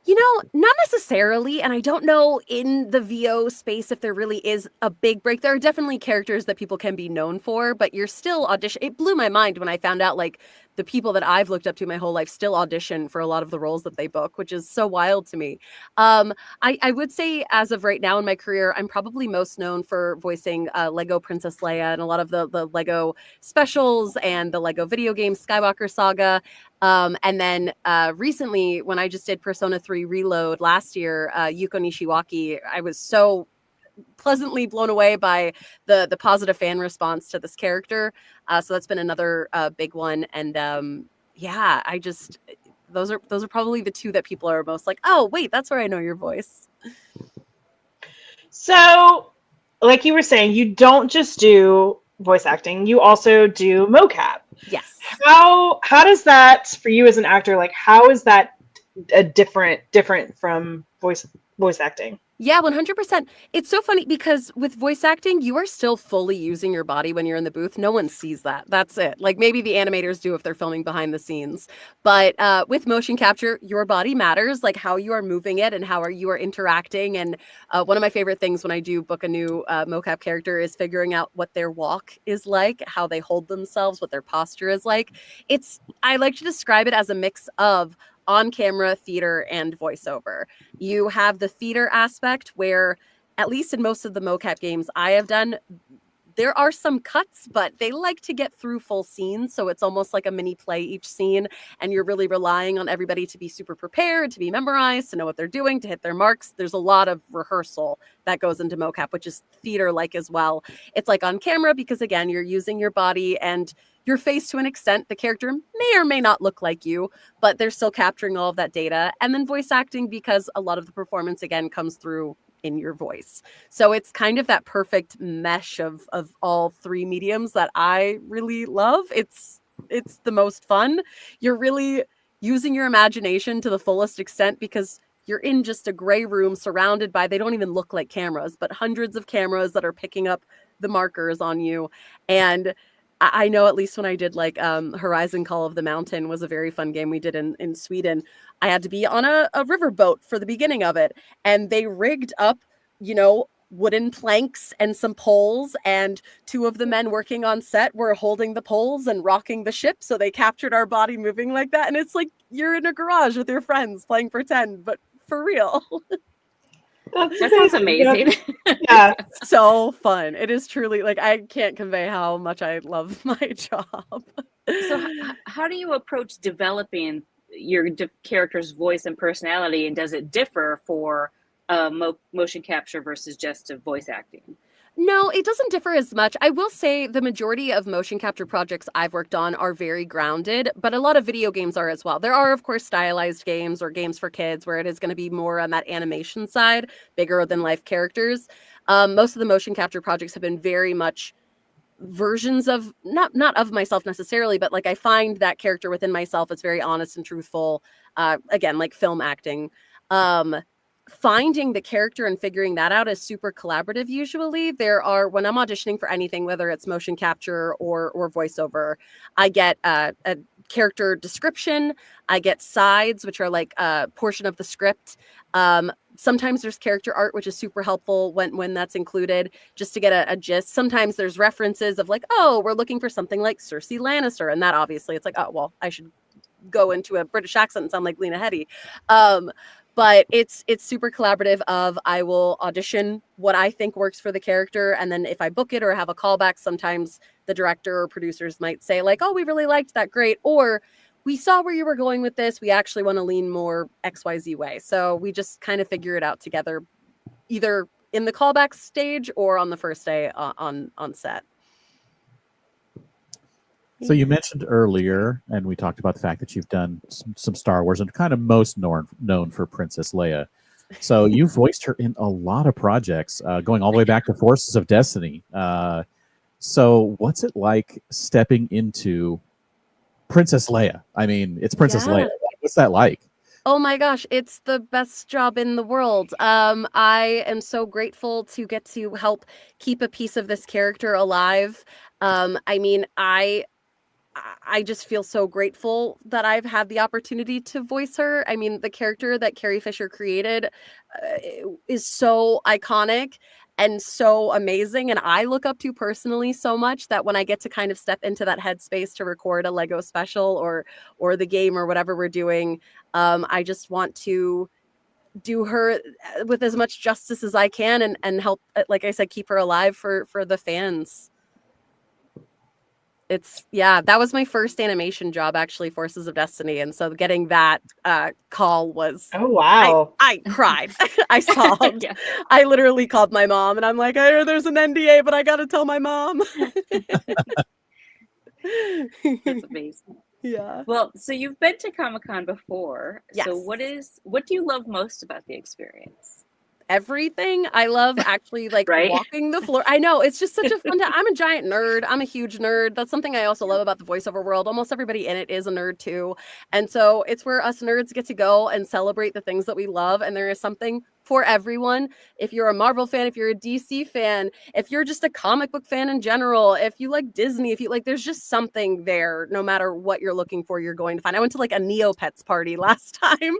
You know, not necessarily. And I don't know in the VO space if there really is a big break. There are definitely characters that people can be known for, but you're still audition. It blew my mind when I found out like the people that I've looked up to my whole life still audition for a lot of the roles that they book, which is so wild to me. I would say as of right now in my career, I'm probably most known for voicing Lego Princess Leia and a lot of the Lego specials and the Lego video game Skywalker Saga. And then recently, when I just did Persona 3 Reload last year, Yuko Nishiwaki, I was so pleasantly blown away by the positive fan response to this character. So that's been another big one. And yeah, those are probably the two that people are most like, oh, wait, that's where I know your voice. So, like you were saying, you don't just do voice acting, you also do mocap. Yes. How does that for you as an actor, like how is that different from voice acting? Yeah, 100%. It's so funny because with voice acting, you are still fully using your body when you're in the booth. No one sees that. That's it. Like maybe the animators do if they're filming behind the scenes. But with motion capture, your body matters, like how you are moving it and how you are interacting. And one of my favorite things when I do book a new mocap character is figuring out what their walk is like, how they hold themselves, what their posture is like. I like to describe it as a mix of on-camera theater and voiceover. You have the theater aspect where, at least in most of the mocap games I have done, there are some cuts, but they like to get through full scenes. So it's almost like a mini play each scene. And you're really relying on everybody to be super prepared, to be memorized, to know what they're doing, to hit their marks. There's a lot of rehearsal that goes into mocap, which is theater-like as well. It's like on camera because, again, you're using your body and your face to an extent. The character may or may not look like you, but they're still capturing all of that data. And then voice acting because a lot of the performance, again, comes through in your voice. So it's kind of that perfect mesh of all three mediums that I really love. It's the most fun. You're really using your imagination to the fullest extent because you're in just a gray room surrounded by, they don't even look like cameras, but hundreds of cameras that are picking up the markers on you. And I know at least when I did like Horizon Call of the Mountain was a very fun game we did in Sweden. I had to be on a riverboat for the beginning of it. And they rigged up, wooden planks and some poles. And two of the men working on set were holding the poles and rocking the ship. So they captured our body moving like that. And it's like you're in a garage with your friends playing pretend, but for real. That sounds amazing. Yeah. So fun. It is truly like I can't convey how much I love my job. So how do you approach developing your character's voice and personality, and does it differ for motion capture versus just voice acting? No, it doesn't differ as much. I will say the majority of motion capture projects I've worked on are very grounded, but a lot of video games are as well. There are, of course, stylized games or games for kids where it is going to be more on that animation side, bigger than life characters. Most of the motion capture projects have been very much versions of, not of myself necessarily, but like I find that character within myself is very honest and truthful. Again, like film acting. Finding the character and figuring that out is super collaborative. Usually when I'm auditioning for anything, whether it's motion capture or voiceover, I get a character description. I get sides, which are like a portion of the script. Sometimes there's character art, which is super helpful when that's included, just to get a gist. Sometimes there's references of like, oh, we're looking for something like Cersei Lannister. And that obviously it's like, oh, well, I should go into a British accent and sound like Lena Headey. But it's super collaborative of I will audition what I think works for the character. And then if I book it or have a callback, sometimes the director or producers might say like, oh, we really liked that. Great. Or we saw where you were going with this. We actually want to lean more XYZ way. So we just kind of figure it out together, either in the callback stage or on the first day on set. So you mentioned earlier, and we talked about the fact that you've done some Star Wars and kind of most known for Princess Leia. So you voiced her in a lot of projects, going all the way back to Forces of Destiny. So what's it like stepping into Princess Leia? I mean, it's Princess Leia. What's that like? Oh my gosh, it's the best job in the world. I am so grateful to get to help keep a piece of this character alive. I mean, I just feel so grateful that I've had the opportunity to voice her. I mean, the character that Carrie Fisher created is so iconic and so amazing. And I look up to personally so much that when I get to kind of step into that headspace to record a Lego special or the game or whatever we're doing, I just want to do her with as much justice as I can and help, like I said, keep her alive for the fans. That was my first animation job, actually, Forces of Destiny. And so getting that call was, oh, wow. I cried. I sobbed. Yeah. I literally called my mom and I'm like, I heard there's an NDA, but I got to tell my mom. That's amazing. Yeah. Well, so you've been to Comic-Con before. Yes. So what do you love most about the experience? Everything. I love actually like walking the floor. I know it's just such a fun time. I'm a giant nerd. I'm a huge nerd. That's something I also love about the voiceover world. Almost everybody in it is a nerd too. And so it's where us nerds get to go and celebrate the things that we love. And there is something for everyone. If you're a Marvel fan, if you're a DC fan, if you're just a comic book fan in general, if you like Disney, if you like, there's just something there. No matter what you're looking for, you're going to find. I went to like a Neopets party last time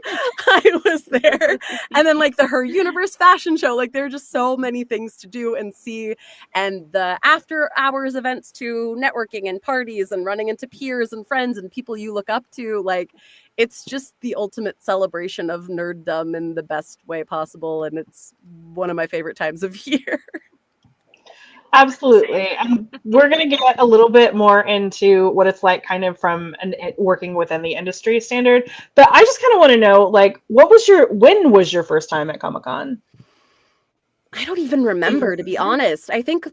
I was there. And then like the Her Universe fashion show, like there are just so many things to do and see. And the after hours events too, networking and parties and running into peers and friends and people you look up to. Like it's just the ultimate celebration of nerddom in the best way possible. And it's one of my favorite times of year. Absolutely. And we're going to get a little bit more into what it's like kind of from working within the industry standard. But I just kind of want to know, like, when was your first time at Comic-Con? I don't even remember, to be honest. I think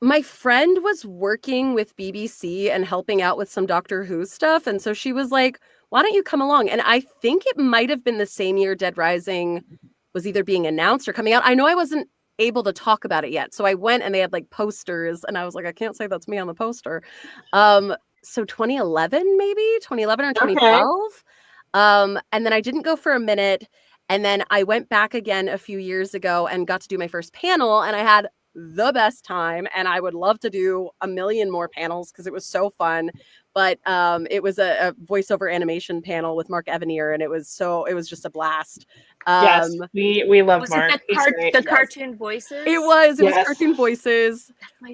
my friend was working with BBC and helping out with some Doctor Who stuff. And so she was like, why don't you come along? And I think it might have been the same year Dead Rising was either being announced or coming out. I know I wasn't able to talk about it yet. So I went and they had like posters and I was like, I can't say that's me on the poster. So 2011, maybe 2011 or 2012. Okay. And then I didn't go for a minute. And then I went back again a few years ago and got to do my first panel and I had the best time. And I would love to do a million more panels because it was so fun. But it was a voiceover animation panel with Mark Evanier, and it was just a blast. Yes, we love Mark. The cartoon voices? It was cartoon voices.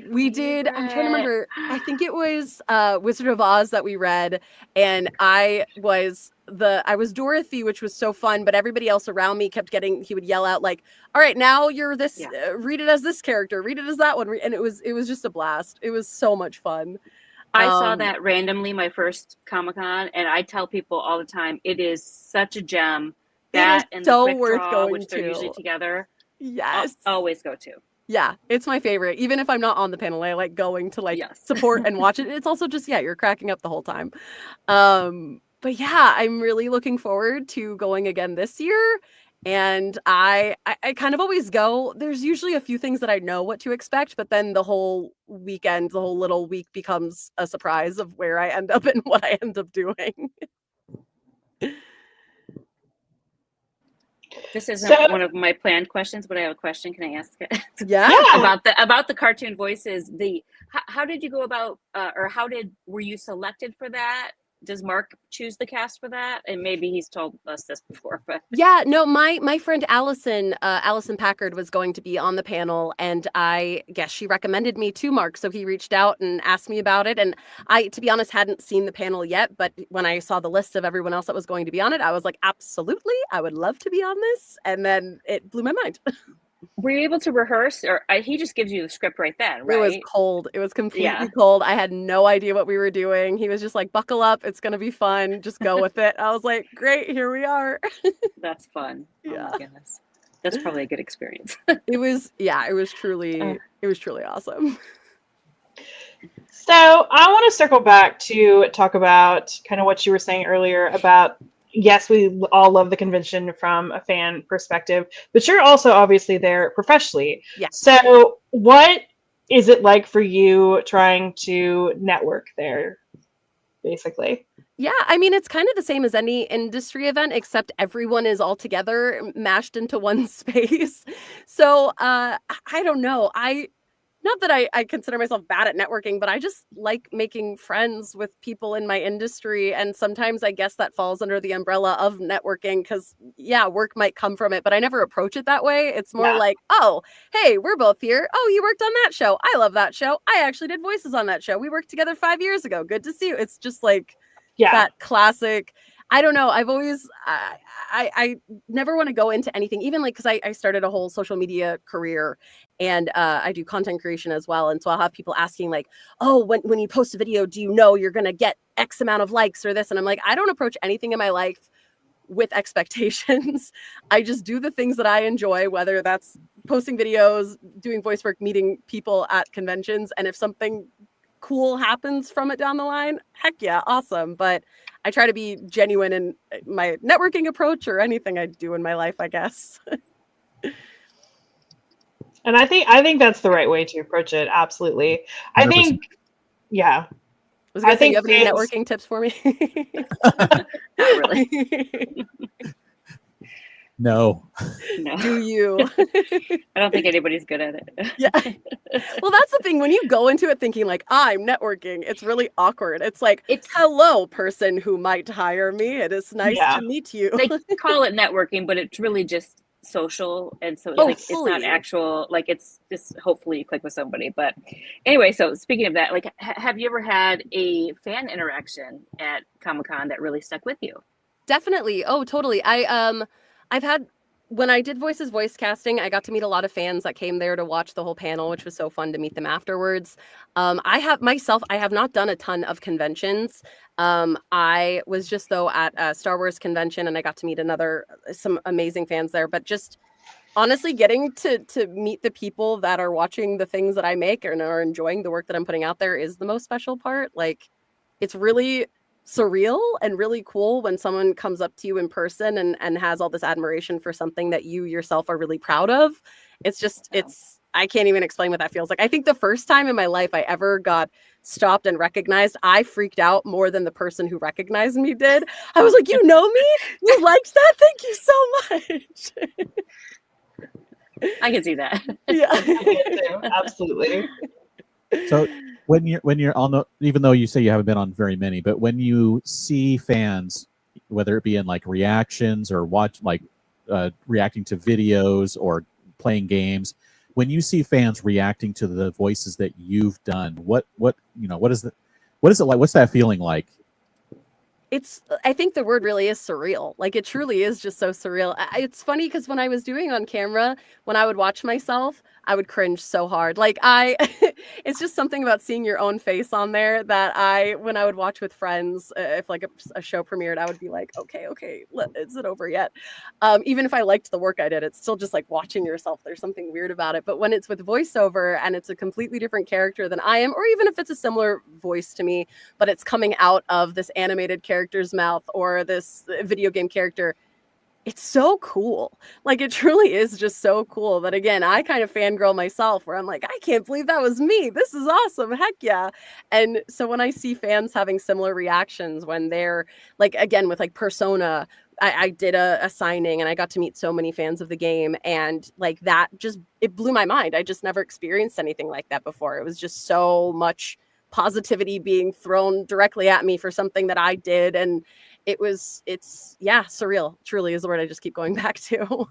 We did, I'm trying to remember, I think it was Wizard of Oz that we read, and I was Dorothy, which was so fun, but everybody else around me he would yell out like, all right, now you're this, read it as this character, read it as that one. And it was just a blast. It was so much fun. I saw that randomly my first Comic-Con, and I tell people all the time, it is such a gem. That and so the quick worth draw, going which to. They're usually together. Yes. I'll always go to. Yeah, it's my favorite. Even if I'm not on the panel, I like going to support and watch it. It's also just, you're cracking up the whole time. But yeah, I'm really looking forward to going again this year. And I kind of always go. There's usually a few things that I know what to expect, but then the whole weekend, the whole little week becomes a surprise of where I end up and what I end up doing. This isn't one of my planned questions, but I have a question. Can I ask it? Yeah. about the cartoon voices. How did you go about, were you selected for that? does Mark choose the cast for that? And maybe he's told us this before, but Yeah, no, my friend Allison Packard was going to be on the panel, and I guess she recommended me to Mark, so he reached out and asked me about it. And I, to be honest, hadn't seen the panel yet, but when I saw the list of everyone else that was going to be on it, I was like, absolutely, I would love to be on this. And then it blew my mind. were you able to rehearse, or he just gives you the script right then, right? It was cold. It was completely Yeah. cold. I had no idea what we were doing. He was just like, buckle up. It's going to be fun. Just go with it. I was like, great, here we are. That's fun. Yeah. Oh my goodness. That's probably a good experience. It was truly awesome. So I want to circle back to talk about kind of what you were saying earlier about, yes, we all love the convention from a fan perspective, but you're also obviously there professionally. Yeah. So what is it like for you trying to network there, basically? Yeah, I mean, it's kind of the same as any industry event, except everyone is all together, mashed into one space. So I don't know. Not that I consider myself bad at networking, but I just like making friends with people in my industry. And sometimes I guess that falls under the umbrella of networking because, yeah, work might come from it, but I never approach it that way. It's more like, oh, hey, we're both here. Oh, you worked on that show. I love that show. I actually did voices on that show. We worked together 5 years ago. Good to see you. It's just like that classic. I don't know. I've always, I never want to go into anything, even like, because I started a whole social media career and I do content creation as well. And so I'll have people asking like, oh, when you post a video, do you know you're going to get X amount of likes or this? And I'm like, I don't approach anything in my life with expectations. I just do the things that I enjoy, whether that's posting videos, doing voice work, meeting people at conventions. And if something cool happens from it down the line, heck yeah, awesome. But I try to be genuine in my networking approach or anything I do in my life, I guess. And I think that's the right way to approach it. Absolutely. 100%. I think, yeah. I think you have any networking tips for me? Not really. No. Do you? I don't think anybody's good at it. Yeah. Well, that's the thing. When you go into it thinking like, I'm networking, it's really awkward. It's like, hello, person who might hire me. It is nice to meet you. They call it networking, but it's really just social. And so it's not actual, like it's just hopefully you click with somebody. But anyway, so speaking of that, like, have you ever had a fan interaction at Comic-Con that really stuck with you? Definitely. Oh, totally. I've had, when I did voice casting, I got to meet a lot of fans that came there to watch the whole panel, which was so fun to meet them afterwards. I have not done a ton of conventions. I was just though at a Star Wars convention and I got to meet some amazing fans there, but just honestly getting to meet the people that are watching the things that I make and are enjoying the work that I'm putting out there is the most special part. Like, it's really surreal and really cool when someone comes up to you in person and has all this admiration for something that you yourself are really proud of. It's just, I can't even explain what that feels like. I think the first time in my life I ever got stopped and recognized, I freaked out more than the person who recognized me did. I was like, you know me? You liked that? Thank you so much. I can see that. Yeah. I can too. Absolutely. So when you're on the, even though you say you haven't been on very many, but when you see fans, whether it be in like reactions or reacting to videos or playing games, when you see fans reacting to the voices that you've done, what is it like? What's that feeling like? I think the word really is surreal. Like, it truly is just so surreal. It's funny because when I was doing on camera, when I would watch myself, I would cringe so hard. Like it's just something about seeing your own face on there that when I would watch with friends, if like a show premiered, I would be like, okay, is it over yet? Even if I liked the work I did, it's still just like watching yourself. There's something weird about it. But when it's with voiceover and it's a completely different character than I am, or even if it's a similar voice to me, but it's coming out of this animated character's mouth or this video game character, it's so cool. Like, it truly is just so cool that, again, I kind of fangirl myself where I'm like, I can't believe that was me. This is awesome. Heck yeah. And so when I see fans having similar reactions when they're like, again, with like Persona, I did a signing and I got to meet so many fans of the game, and like that it blew my mind. I just never experienced anything like that before. It was just so much positivity being thrown directly at me for something that I did. And it's surreal, truly is the word I just keep going back to.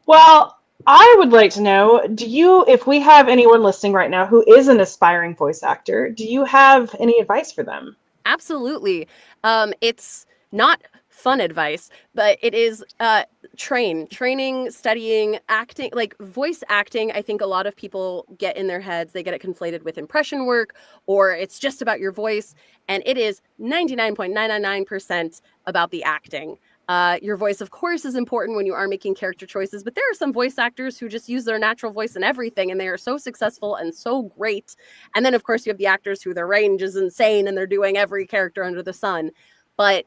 Well, I would like to know, if we have anyone listening right now who is an aspiring voice actor, do you have any advice for them? Absolutely. It's not fun advice, but it is training, studying, acting, like voice acting. I think a lot of people get in their heads, they get it conflated with impression work, or it's just about your voice. And it is 99.999% about the acting. Your voice, of course, is important when you are making character choices, but there are some voice actors who just use their natural voice in everything, and they are so successful and so great. And then, of course, you have the actors who their range is insane and they're doing every character under the sun. But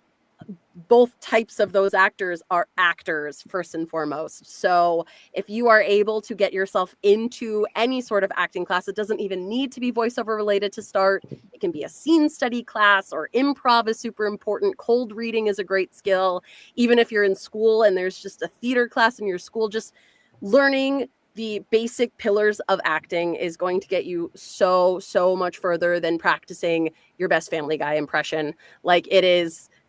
both types of those actors are actors first and foremost. So if you are able to get yourself into any sort of acting class, it doesn't even need to be voiceover related to start. It can be a scene study class, or improv is super important. Cold reading is a great skill. Even if you're in school and there's just a theater class in your school, just learning the basic pillars of acting is going to get you so much further than practicing your best Family Guy impression.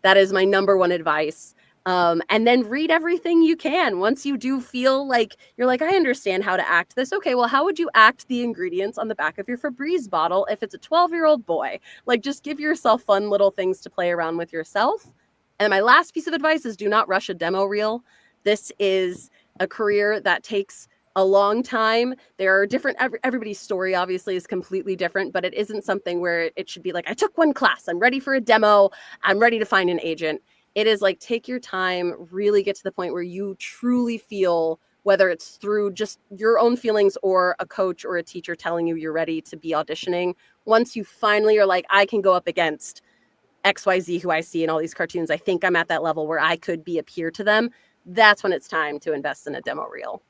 That is my number one advice. And then read everything you can. Once you do feel like you're like, I understand how to act this. Okay, well, how would you act the ingredients on the back of your Febreze bottle if it's a 12-year-old boy? Like, just give yourself fun little things to play around with yourself. And my last piece of advice is do not rush a demo reel. This is a career that takes a long time. There are everybody's story obviously is completely different, but it isn't something where it should be like, I took one class, I'm ready for a demo, I'm ready to find an agent. It is like, take your time, really get to the point where you truly feel, whether it's through just your own feelings or a coach or a teacher telling you you're ready to be auditioning. Once you finally are like, I can go up against XYZ who I see in all these cartoons, I think I'm at that level where I could be a peer to them. That's when it's time to invest in a demo reel.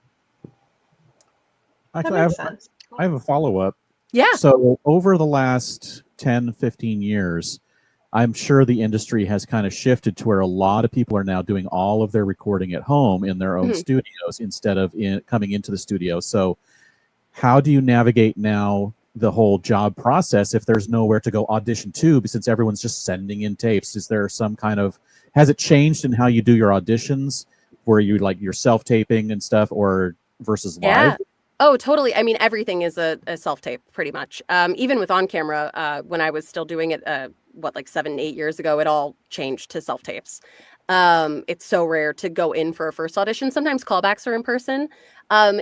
Actually, I have a follow-up. Yeah. So over the last 10, 15 years, I'm sure the industry has kind of shifted to where a lot of people are now doing all of their recording at home in their own studios instead of coming into the studio. So how do you navigate now the whole job process if there's nowhere to go audition to, since everyone's just sending in tapes? Is there some kind of, has it changed in how you do your auditions, where you like your self-taping and stuff, or versus live? Yeah. Oh, totally. I mean, everything is a self-tape pretty much. Even with on camera, when I was still doing it, 7, 8 years ago, it all changed to self-tapes. It's so rare to go in for a first audition. Sometimes callbacks are in person.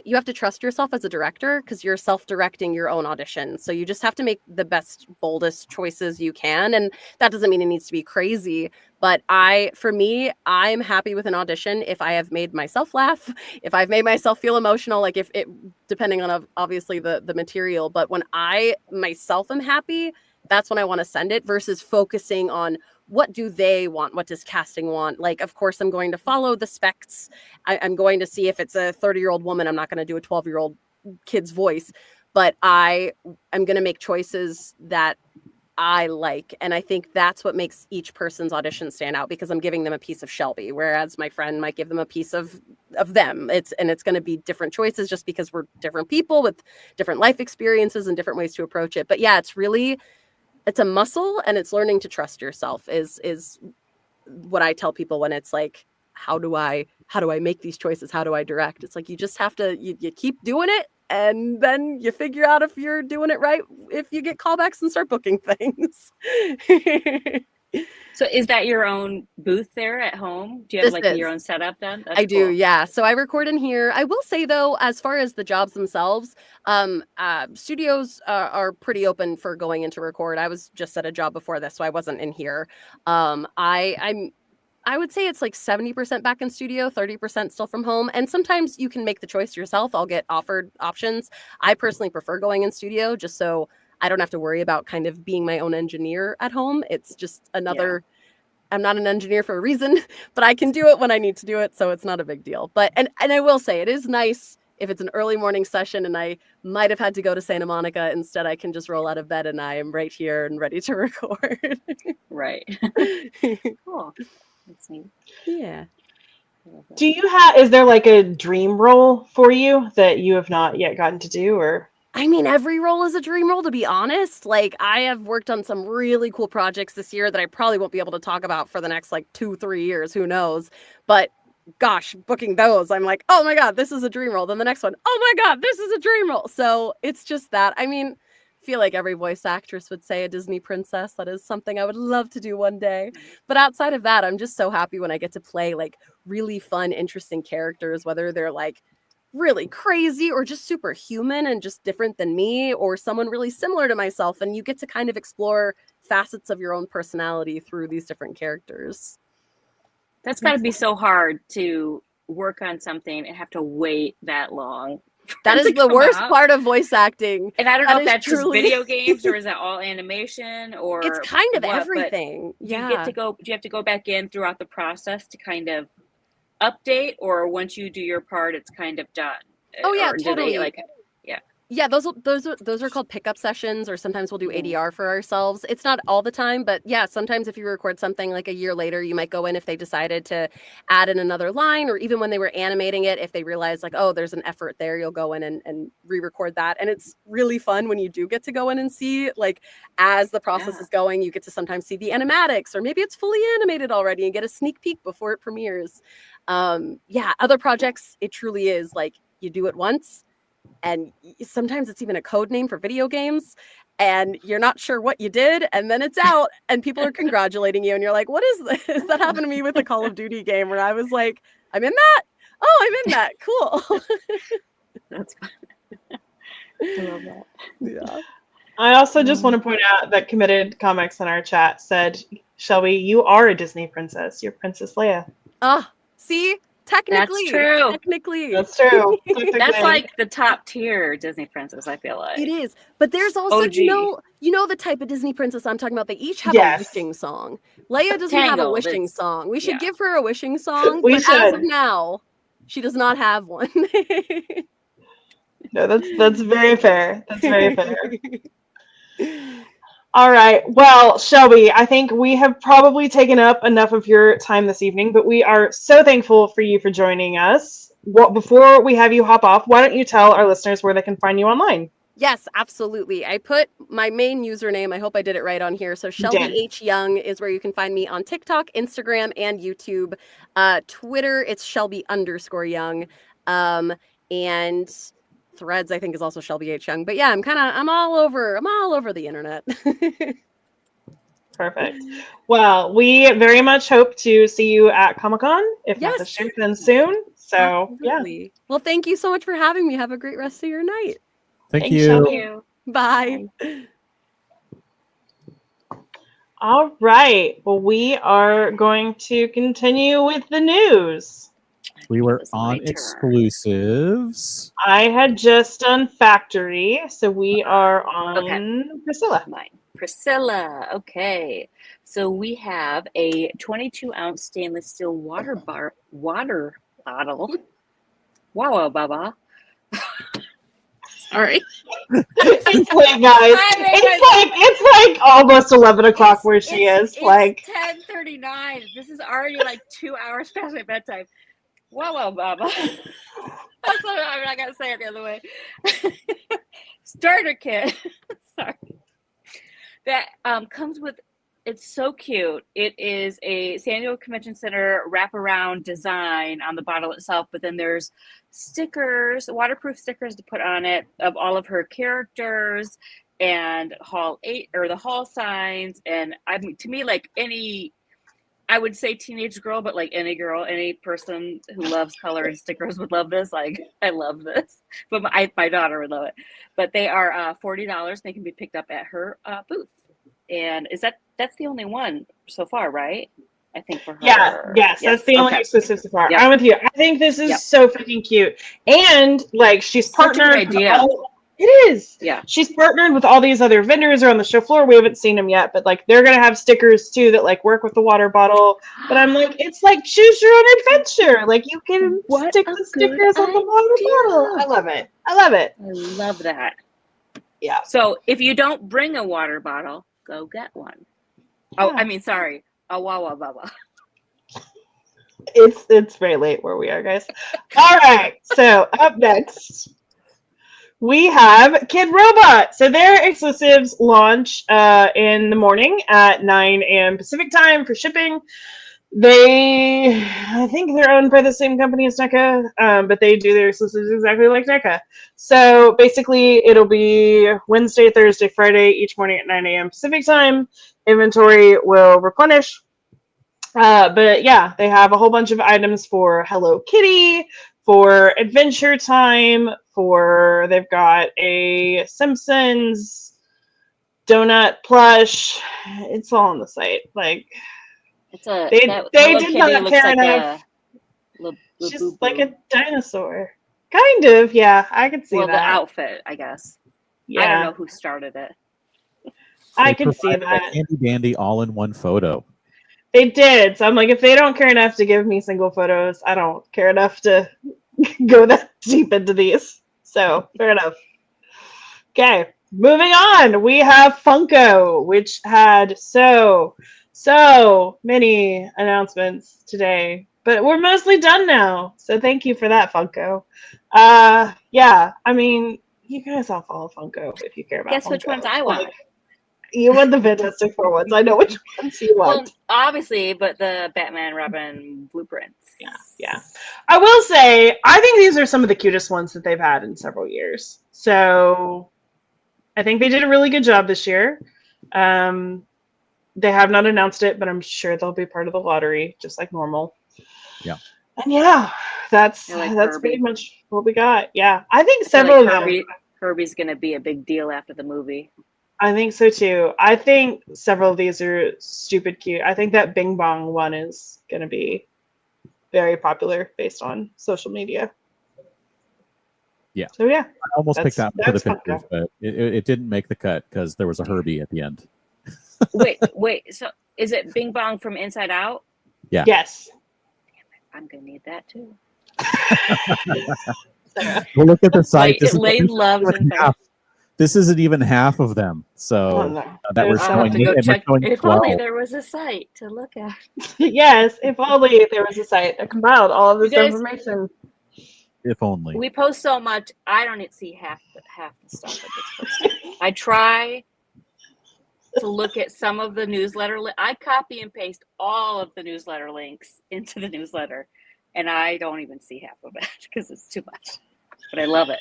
You have to trust yourself as a director because you're self-directing your own audition. So you just have to make the best, boldest choices you can. And that doesn't mean it needs to be crazy. But I'm happy with an audition if I have made myself laugh, if I've made myself feel emotional, like if it, depending on obviously the material. But when I myself am happy, that's when I want to send it, versus focusing on what do they want? What does casting want? Like, of course, I'm going to follow the specs. I'm going to see if it's a 30-year-old woman. I'm not going to do a 12-year-old kid's voice, but I'm going to make choices that I like. And I think that's what makes each person's audition stand out, because I'm giving them a piece of Shelby, whereas my friend might give them a piece of them. It's going to be different choices just because we're different people with different life experiences and different ways to approach it. But yeah, it's a muscle, and it's learning to trust yourself is what I tell people when it's like, how do I make these choices? How do I direct? It's like, you just have to, you keep doing it, and then you figure out if you're doing it right, if you get callbacks and start booking things. So is that your own booth there at home? Do you have your own setup then? That's I do, cool. yeah. So I record in here. I will say though, as far as the jobs themselves, studios are pretty open for going in to record. I was just at a job before this, so I wasn't in here. I would say it's like 70% back in studio, 30% still from home. And sometimes you can make the choice yourself. I'll get offered options. I personally prefer going in studio just so I don't have to worry about kind of being my own engineer at home. It's just another, I'm not an engineer for a reason, but I can do it when I need to do it. So it's not a big deal. But, and I will say it is nice if it's an early morning session and I might have had to go to Santa Monica. Instead, I can just roll out of bed and I am right here and ready to record. Right. Cool. That's neat. Yeah. Is there like a dream role for you that you have not yet gotten to do, or? I mean, every role is a dream role, to be honest. Like, I have worked on some really cool projects this year that I probably won't be able to talk about for the next, like, 2-3 years. Who knows? But gosh, booking those, I'm like, oh my God, this is a dream role. Then the next one, oh my God, this is a dream role. So it's just that. I mean, I feel like every voice actress would say a Disney princess. That is something I would love to do one day. But outside of that, I'm just so happy when I get to play like really fun, interesting characters, whether they're like really crazy or just super human and just different than me, or someone really similar to myself. And you get to kind of explore facets of your own personality through these different characters. That's got to be so hard to work on something and have to wait that long. That is the worst part of voice acting. And I don't know if that's truly just video games or is that all animation or it's kind of everything. Do you have to go back in throughout the process to kind of update, or once you do your part, it's kind of done? Oh yeah, or totally. Yeah, those are called pickup sessions, or sometimes we'll do ADR for ourselves. It's not all the time, but yeah, sometimes if you record something like a year later, you might go in if they decided to add in another line, or even when they were animating it, if they realized like, oh, there's an effort there, you'll go in and re-record that. And it's really fun when you do get to go in and see, like, as the process is going, you get to sometimes see the animatics, or maybe it's fully animated already and get a sneak peek before it premieres. Other projects, it truly is like you do it once. And sometimes it's even a code name for video games, and you're not sure what you did, and then it's out and people are congratulating you and you're like, what is this? That happened to me with a Call of Duty game where I was like, I'm in that. Oh, I'm in that. Cool. That's fun. I love that. Yeah. I also just want to point out that Committed Comics in our chat said, Shelby, you are a Disney princess. You're Princess Leia. See? Technically. That's true. Technically. That's true. That's like the top tier Disney princess, I feel like. It is. But there's also, OG. you know the type of Disney princess I'm talking about. They each have a wishing song. Leia doesn't have a wishing song. We should give her a wishing song. We should. As of now, she does not have one. No, that's very fair. That's very fair. All right. Well, Shelby, I think we have probably taken up enough of your time this evening, but we are so thankful for you for joining us. Well, before we have you hop off, why don't you tell our listeners where they can find you online? Yes, absolutely. I put my main username, I hope I did it right on here. So Shelby H. Young is where you can find me on TikTok, Instagram, and YouTube. Twitter, it's Shelby_Young. And Threads, I think, is also Shelby H. Young. But yeah, I'm all over the internet. Perfect. Well, we very much hope to see you at Comic-Con, if not this year, then soon. So absolutely. Yeah. Well, thank you so much for having me. Have a great rest of your night. Thank you. you. Bye. All right. Well, we are going to continue with the news. We were on exclusives. I had just done Factory, so we are on Priscilla. Priscilla. Okay. So we have a 22-ounce stainless steel water bottle. Wow, Baba. Sorry. It's late, guys. It's like almost 11 o'clock where she is. Like 10:39. This is already like 2 hours past my bedtime. Wow, Baba. That's what I'm not gonna say it the other way. Starter kit. Sorry. That comes with. It's so cute. It is a San Diego Convention Center wraparound design on the bottle itself, but then there's stickers, waterproof stickers to put on it of all of her characters and Hall 8 or the hall signs. And to me, like I would say teenage girl, but like any girl, any person who loves color and stickers would love this. Like, I love this, but my daughter would love it. But they are $40. They can be picked up at her booth. And that's the only one so far, right? I think for her. Yes, that's the only exclusive so far. Yep. I'm with you. I think this is so freaking cute. And like she's partnered with it is. Yeah. She's partnered with all these other vendors around the show floor. We haven't seen them yet, but like they're gonna have stickers too that like work with the water bottle. But I'm like, it's like choose your own adventure. Like you can stick the stickers on the water bottle. I love it. I love that. Yeah. So if you don't bring a water bottle, go get one. Oh, I mean, sorry. A Wawa Baba. It's very late where we are, guys. All right. So up next, we have Kid Robot. So their exclusives launch in the morning at 9 a.m. Pacific time for shipping. I think they're owned by the same company as NECA, but they do their exclusives exactly like NECA. So basically, it'll be Wednesday, Thursday, Friday, each morning at 9 a.m. Pacific time. Inventory will replenish. But yeah, they have a whole bunch of items for Hello Kitty, for Adventure Time, they've got a Simpsons donut plush. It's all on the site. Like, they did not care enough. It's just like a dinosaur. Kind of, yeah. I could see that. The outfit, I guess. Yeah. I don't know who started it. I can see that. Handy dandy all-in-one photo. They did. So I'm like, if they don't care enough to give me single photos, I don't care enough to go that deep into these. So fair enough. Okay, moving on. We have Funko, which had so many announcements today, but we're mostly done now. So thank you for that, Funko. Yeah, I mean, you guys all follow Funko if you care about. Guess Funko. which ones I want. You want the Fantastic Four ones. I know which ones you want. Well, obviously, but the Batman Robin blueprints. Yeah. I will say, I think these are some of the cutest ones that they've had in several years. So I think they did a really good job this year. They have not announced it, but I'm sure they'll be part of the lottery, just like normal. Yeah. And yeah, that's pretty much what we got. Yeah. I think several of them. Herbie's going to be a big deal after the movie. I think so too. I think several of these are stupid cute. I think that Bing Bong one is going to be very popular based on social media. Yeah. So yeah. I almost picked that for the pictures, but it didn't make the cut because there was a Herbie at the end. wait. So is it Bing Bong from Inside Out? Yeah. Yes. Damn it. I'm going to need that too. We'll look at the site. Lane loves Inside Out. This isn't even half of them, so that we're showing. If only there was a site to look at. Yes, if only there was a site that compiled all of this information. If only. We post so much, I don't see half the stuff that gets posted. I try to look at some of the newsletter. I copy and paste all of the newsletter links into the newsletter, and I don't even see half of it because it's too much. But I love it.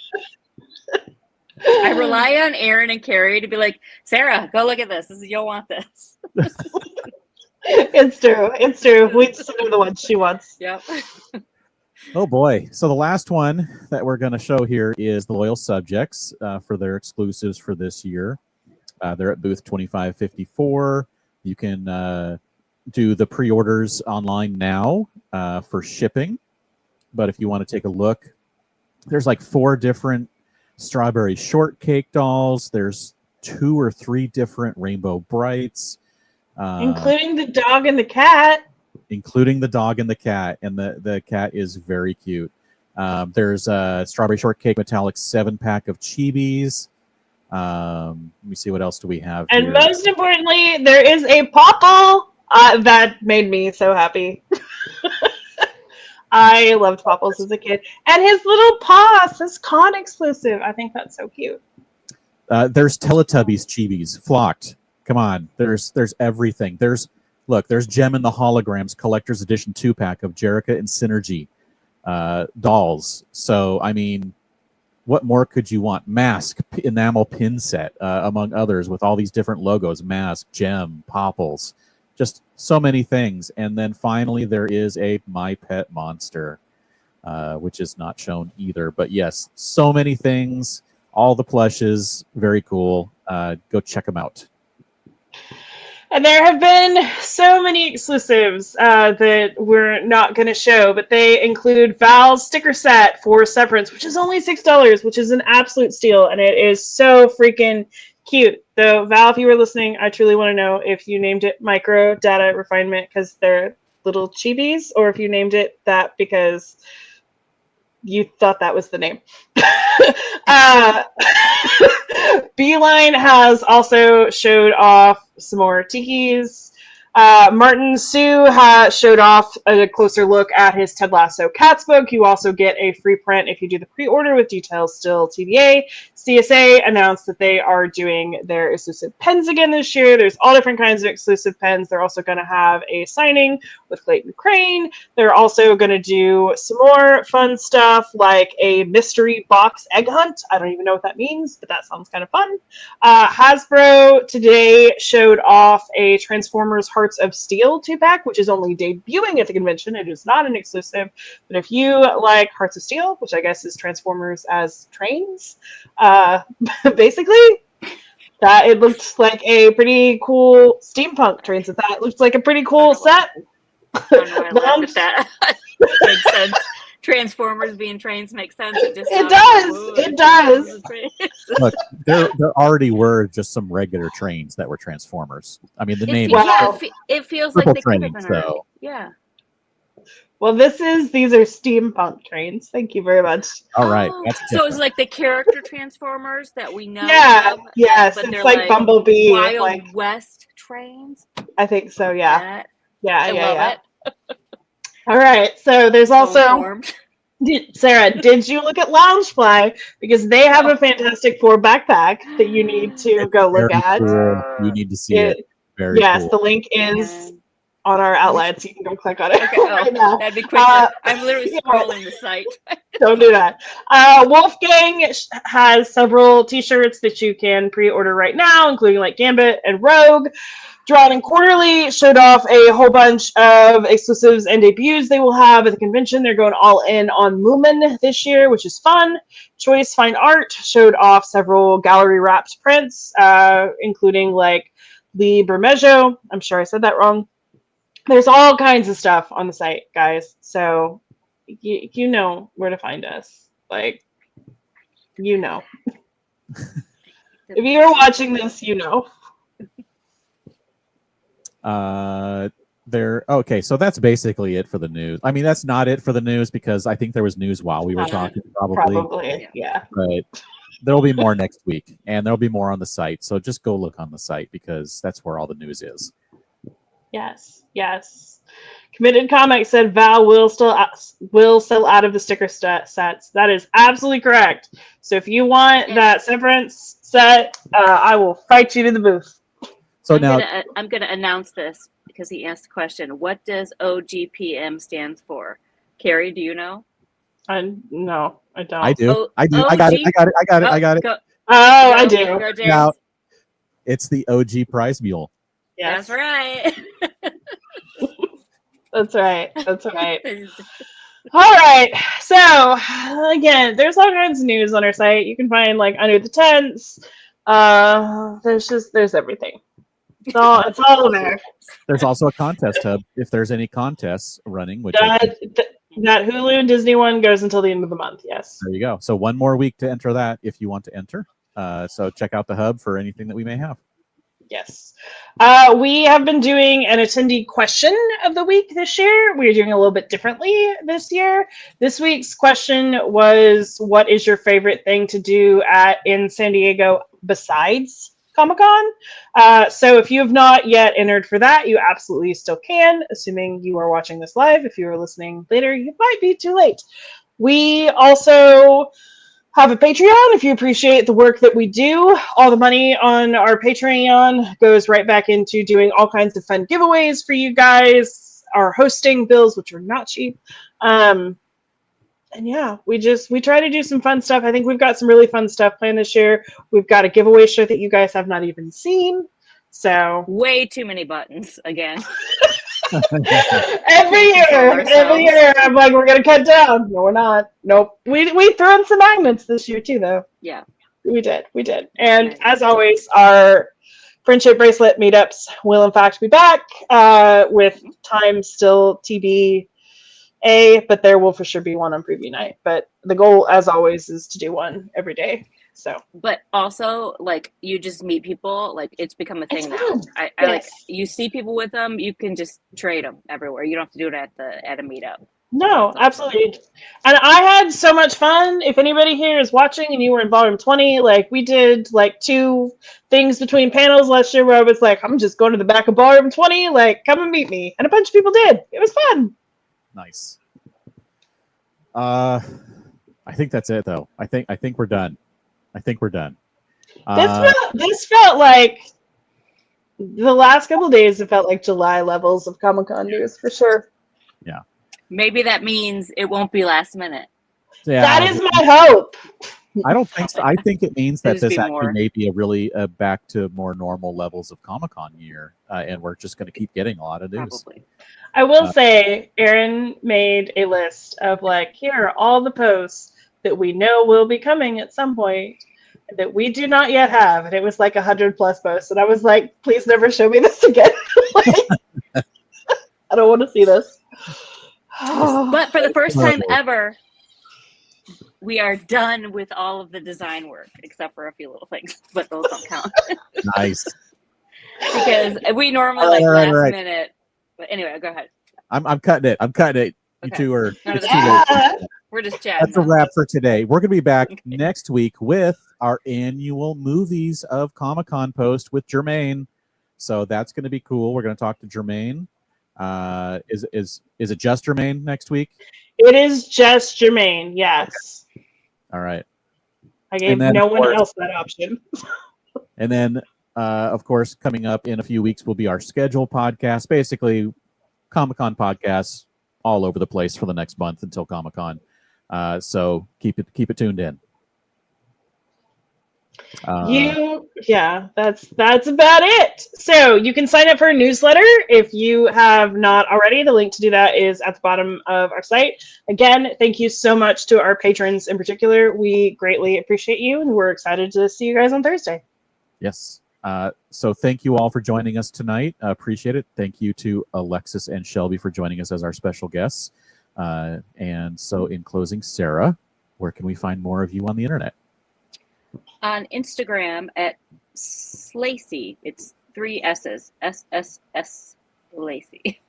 I rely on Aaron and Carrie to be like, Sarah, go look at this. You'll want this. It's true. We send her the ones she wants. Yep. Oh boy. So the last one that we're going to show here is the Loyal Subjects for their exclusives for this year. They're at booth 2554. You can do the pre-orders online now for shipping. But if you want to take a look, there's like 4 different strawberry shortcake dolls. There's 2 or 3 different Rainbow Brights. Including the dog and the cat. Including the dog and the cat. And the cat is very cute. There's a strawberry shortcake metallic 7-pack of Chibis. Let me see, what else do we have and here? Most importantly, there is a Popple that made me so happy. I loved Popples as a kid. And his little paw says con exclusive. I think that's so cute. There's Teletubbies Chibis. Flocked. Come on. There's everything. There's Gem and the Holograms Collector's Edition 2-pack of Jerrica and Synergy dolls. So, I mean, what more could you want? Mask, enamel pin set, among others, with all these different logos. Mask, Gem, Popples. Just so many things. And then finally, there is a My Pet Monster, which is not shown either. But yes, so many things. All the plushes. Very cool. Go check them out. And there have been so many exclusives that we're not going to show, but they include Val's sticker set for Severance, which is only $6, which is an absolute steal. And it is so freaking cute. Though, Val, if you were listening, I truly want to know if you named it Micro Data Refinement because they're little chibis, or if you named it that because you thought that was the name. Beeline has also showed off some more tikis. Martin Sue showed off a closer look at his Ted Lasso Cats book. You also get a free print if you do the pre-order with details still TBA. CSA announced that they are doing their exclusive pens again this year. There's all different kinds of exclusive pens. They're also going to have a signing with Clayton Crane. They're also going to do some more fun stuff like a mystery box egg hunt. I don't even know what that means, but that sounds kind of fun. Hasbro today showed off a Transformers Hearts of Steel 2-pack, which is only debuting at the convention. It is not an exclusive, but if you like Hearts of Steel, which I guess is Transformers as trains, basically, that it looked like a pretty cool steampunk trains. That looks like a pretty cool set. I don't know why I laughed at that. Makes sense. Transformers being trains makes sense. It does. Look, there already were just some regular trains that were Transformers. I mean, the name it feels Purple like they could have trains, been around. though. Yeah. Well, these are steampunk trains. Thank you very much. All right. Oh, That's so different. it's like the character Transformers that we know. Yeah, of, yes, but it's they're like Bumblebee, Wild like- West trains. I think so. Yeah, I love it. All right. So there's also informed. Sarah. Did you look at Loungefly, because they have a Fantastic Four backpack that you need to go look Very at? cool. You need to see it. Very Yes, cool. the link is on our outlet, so you can go click on it right now. That'd be quicker. I'm literally scrolling the site. Don't do that. Wolfgang has several t-shirts that you can pre-order right now, including like Gambit and Rogue. Drawn and Quarterly showed off a whole bunch of exclusives and debuts they will have at the convention. They're going all in on Moomin this year, which is fun. Choice Fine Art showed off several gallery-wrapped prints, including like Lee Bermejo. I'm sure I said that wrong. There's all kinds of stuff on the site, guys. So you know where to find us. Like, you know. If you're watching this, you know. Okay, so that's basically it for the news. I mean, that's not it for the news, because I think there was news while we were talking, Probably, yeah. But there'll be more next week, and there'll be more on the site. So just go look on the site, because that's where all the news is. Yes. Committed Comics said Val will sell out of the sticker sets. That is absolutely correct. So if you want that Severance set, I will fight you to the booth. So I'm gonna announce this because he asked the question. What does OGPM stands for? Carrie, do you know? No, I don't. I do. I got it. I got it. Go. I do. Go, James. Now, it's the OG prize mule. Yes. That's right. That's right. All right. So again, there's all kinds of news on our site. You can find like under the tents. There's everything. It's all there. There's also a contest hub if there's any contests running. Which that Hulu and Disney one goes until the end of the month. Yes. There you go. So one more week to enter that if you want to enter. So check out the hub for anything that we may have. Yes. We have been doing an attendee question of the week this year. We're doing a little bit differently this year. This week's question was, what is your favorite thing to do in San Diego besides Comic-Con? So if you have not yet entered for that, you absolutely still can, assuming you are watching this live. If you are listening later, you might be too late. We also have a Patreon if you appreciate the work that we do. All the money on our Patreon goes right back into doing all kinds of fun giveaways for you guys, our hosting bills, which are not cheap. And yeah, we try to do some fun stuff. I think we've got some really fun stuff planned this year. We've got a giveaway show that you guys have not even seen. So way too many buttons again. every year I'm like, we're gonna cut down. No, we're not. Nope. We threw in some magnets this year too, though. Yeah, we did. And as always, our friendship bracelet meetups will in fact be back with time still TBA, but there will for sure be one on preview night. But the goal, as always, is to do one every day. So, but also like you just meet people, like it's become a thing now. I Yes. like you see people with them, you can just trade them everywhere. You don't have to do it at a meetup. No, absolutely. And I had so much fun. If anybody here is watching and you were in Ballroom 20, like we did like 2 things between panels last year where I was like, I'm just going to the back of Ballroom 20, like come and meet me. And a bunch of people did. It was fun. Nice. I think that's it though. I think we're done. This felt like the last couple of days, it felt like July levels of Comic-Con news for sure. Yeah. Maybe that means it won't be last minute. Yeah. That is my hope. I don't think so. I think it means that Just this be actually more. may be a really back to more normal levels of Comic-Con year, and we're just going to keep getting a lot of news. Probably. I will say, Aaron made a list of like, here are all the posts that we know will be coming at some point that we do not yet have, and it was like 100+ posts, and I was like, please never show me this again. Like, I don't want to see this. But for the first time ever, we are done with all of the design work, except for a few little things, but those don't count. Nice. Because we normally last minute. But anyway, go ahead. I'm cutting it. You Okay. two are. None of It's that. too late. We're just chatting. That's a wrap for today. We're going to be back next week with our annual Movies of Comic-Con post with Jermaine. So that's going to be cool. We're going to talk to Jermaine. Is it just Jermaine next week? It is just Jermaine, yes. Okay. All right. I gave no one else that option. And then, of course, coming up in a few weeks will be our schedule podcast. Basically, Comic-Con podcasts all over the place for the next month until Comic-Con. So keep it tuned in. That's about it. So you can sign up for a newsletter if you have not already. The link to do that is at the bottom of our site. Again, thank you so much to our patrons in particular. We greatly appreciate you, and we're excited to see you guys on Thursday. Yes. So thank you all for joining us tonight. Appreciate it. Thank you to Alexis and Shelby for joining us as our special guests. And so in closing, Sarah, where can we find more of you on the internet? On Instagram at Slacy. It's 3 S's. SSS Lacy.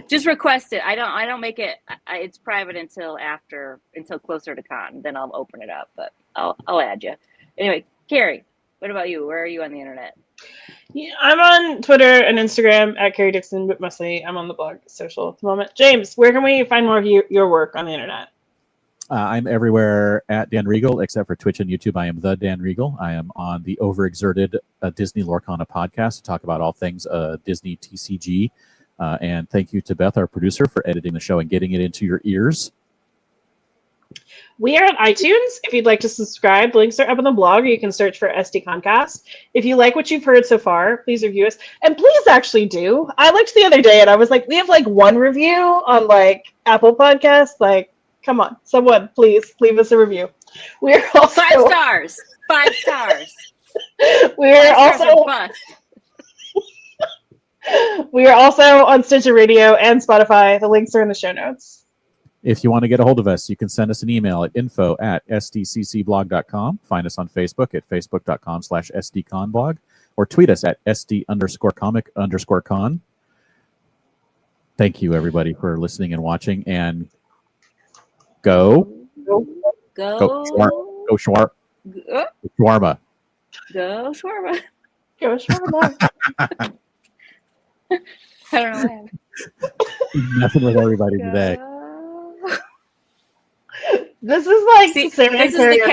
Just request it. I don't make it. It's private until closer to con. Then I'll open it up. But I'll add you. Anyway, Carrie, what about you? Where are you on the internet? Yeah, I'm on Twitter and Instagram at Carrie Dixon, but mostly I'm on the blog social at the moment. James, where can we find more of your work on the internet? I'm everywhere at Dan Regal, except for Twitch and YouTube. I am the Dan Regal. I am on the Overexerted Disney Lorcana podcast to talk about all things Disney TCG. And thank you to Beth, our producer, for editing the show and getting it into your ears. We are on iTunes. If you'd like to subscribe, the links are up on the blog, or you can search for SDConCast. If you like what you've heard so far, please review us. And please actually do. I looked the other day and I was like, we have like 1 review on like Apple Podcasts. Like, come on, someone, please leave us a review. We're also 5 stars. 5 stars. We're also we are also on Stitcher Radio and Spotify. The links are in the show notes. If you want to get a hold of us, you can send us an email at info@sdccblog.com. Find us on Facebook at facebook.com/sdconblog, or tweet us at sd_comic_con. Thank you, everybody, for listening and watching. And go shawarma. Go shawarma. Go shawarma. I don't know. Nothing with everybody today. This is like See, Sarah this is the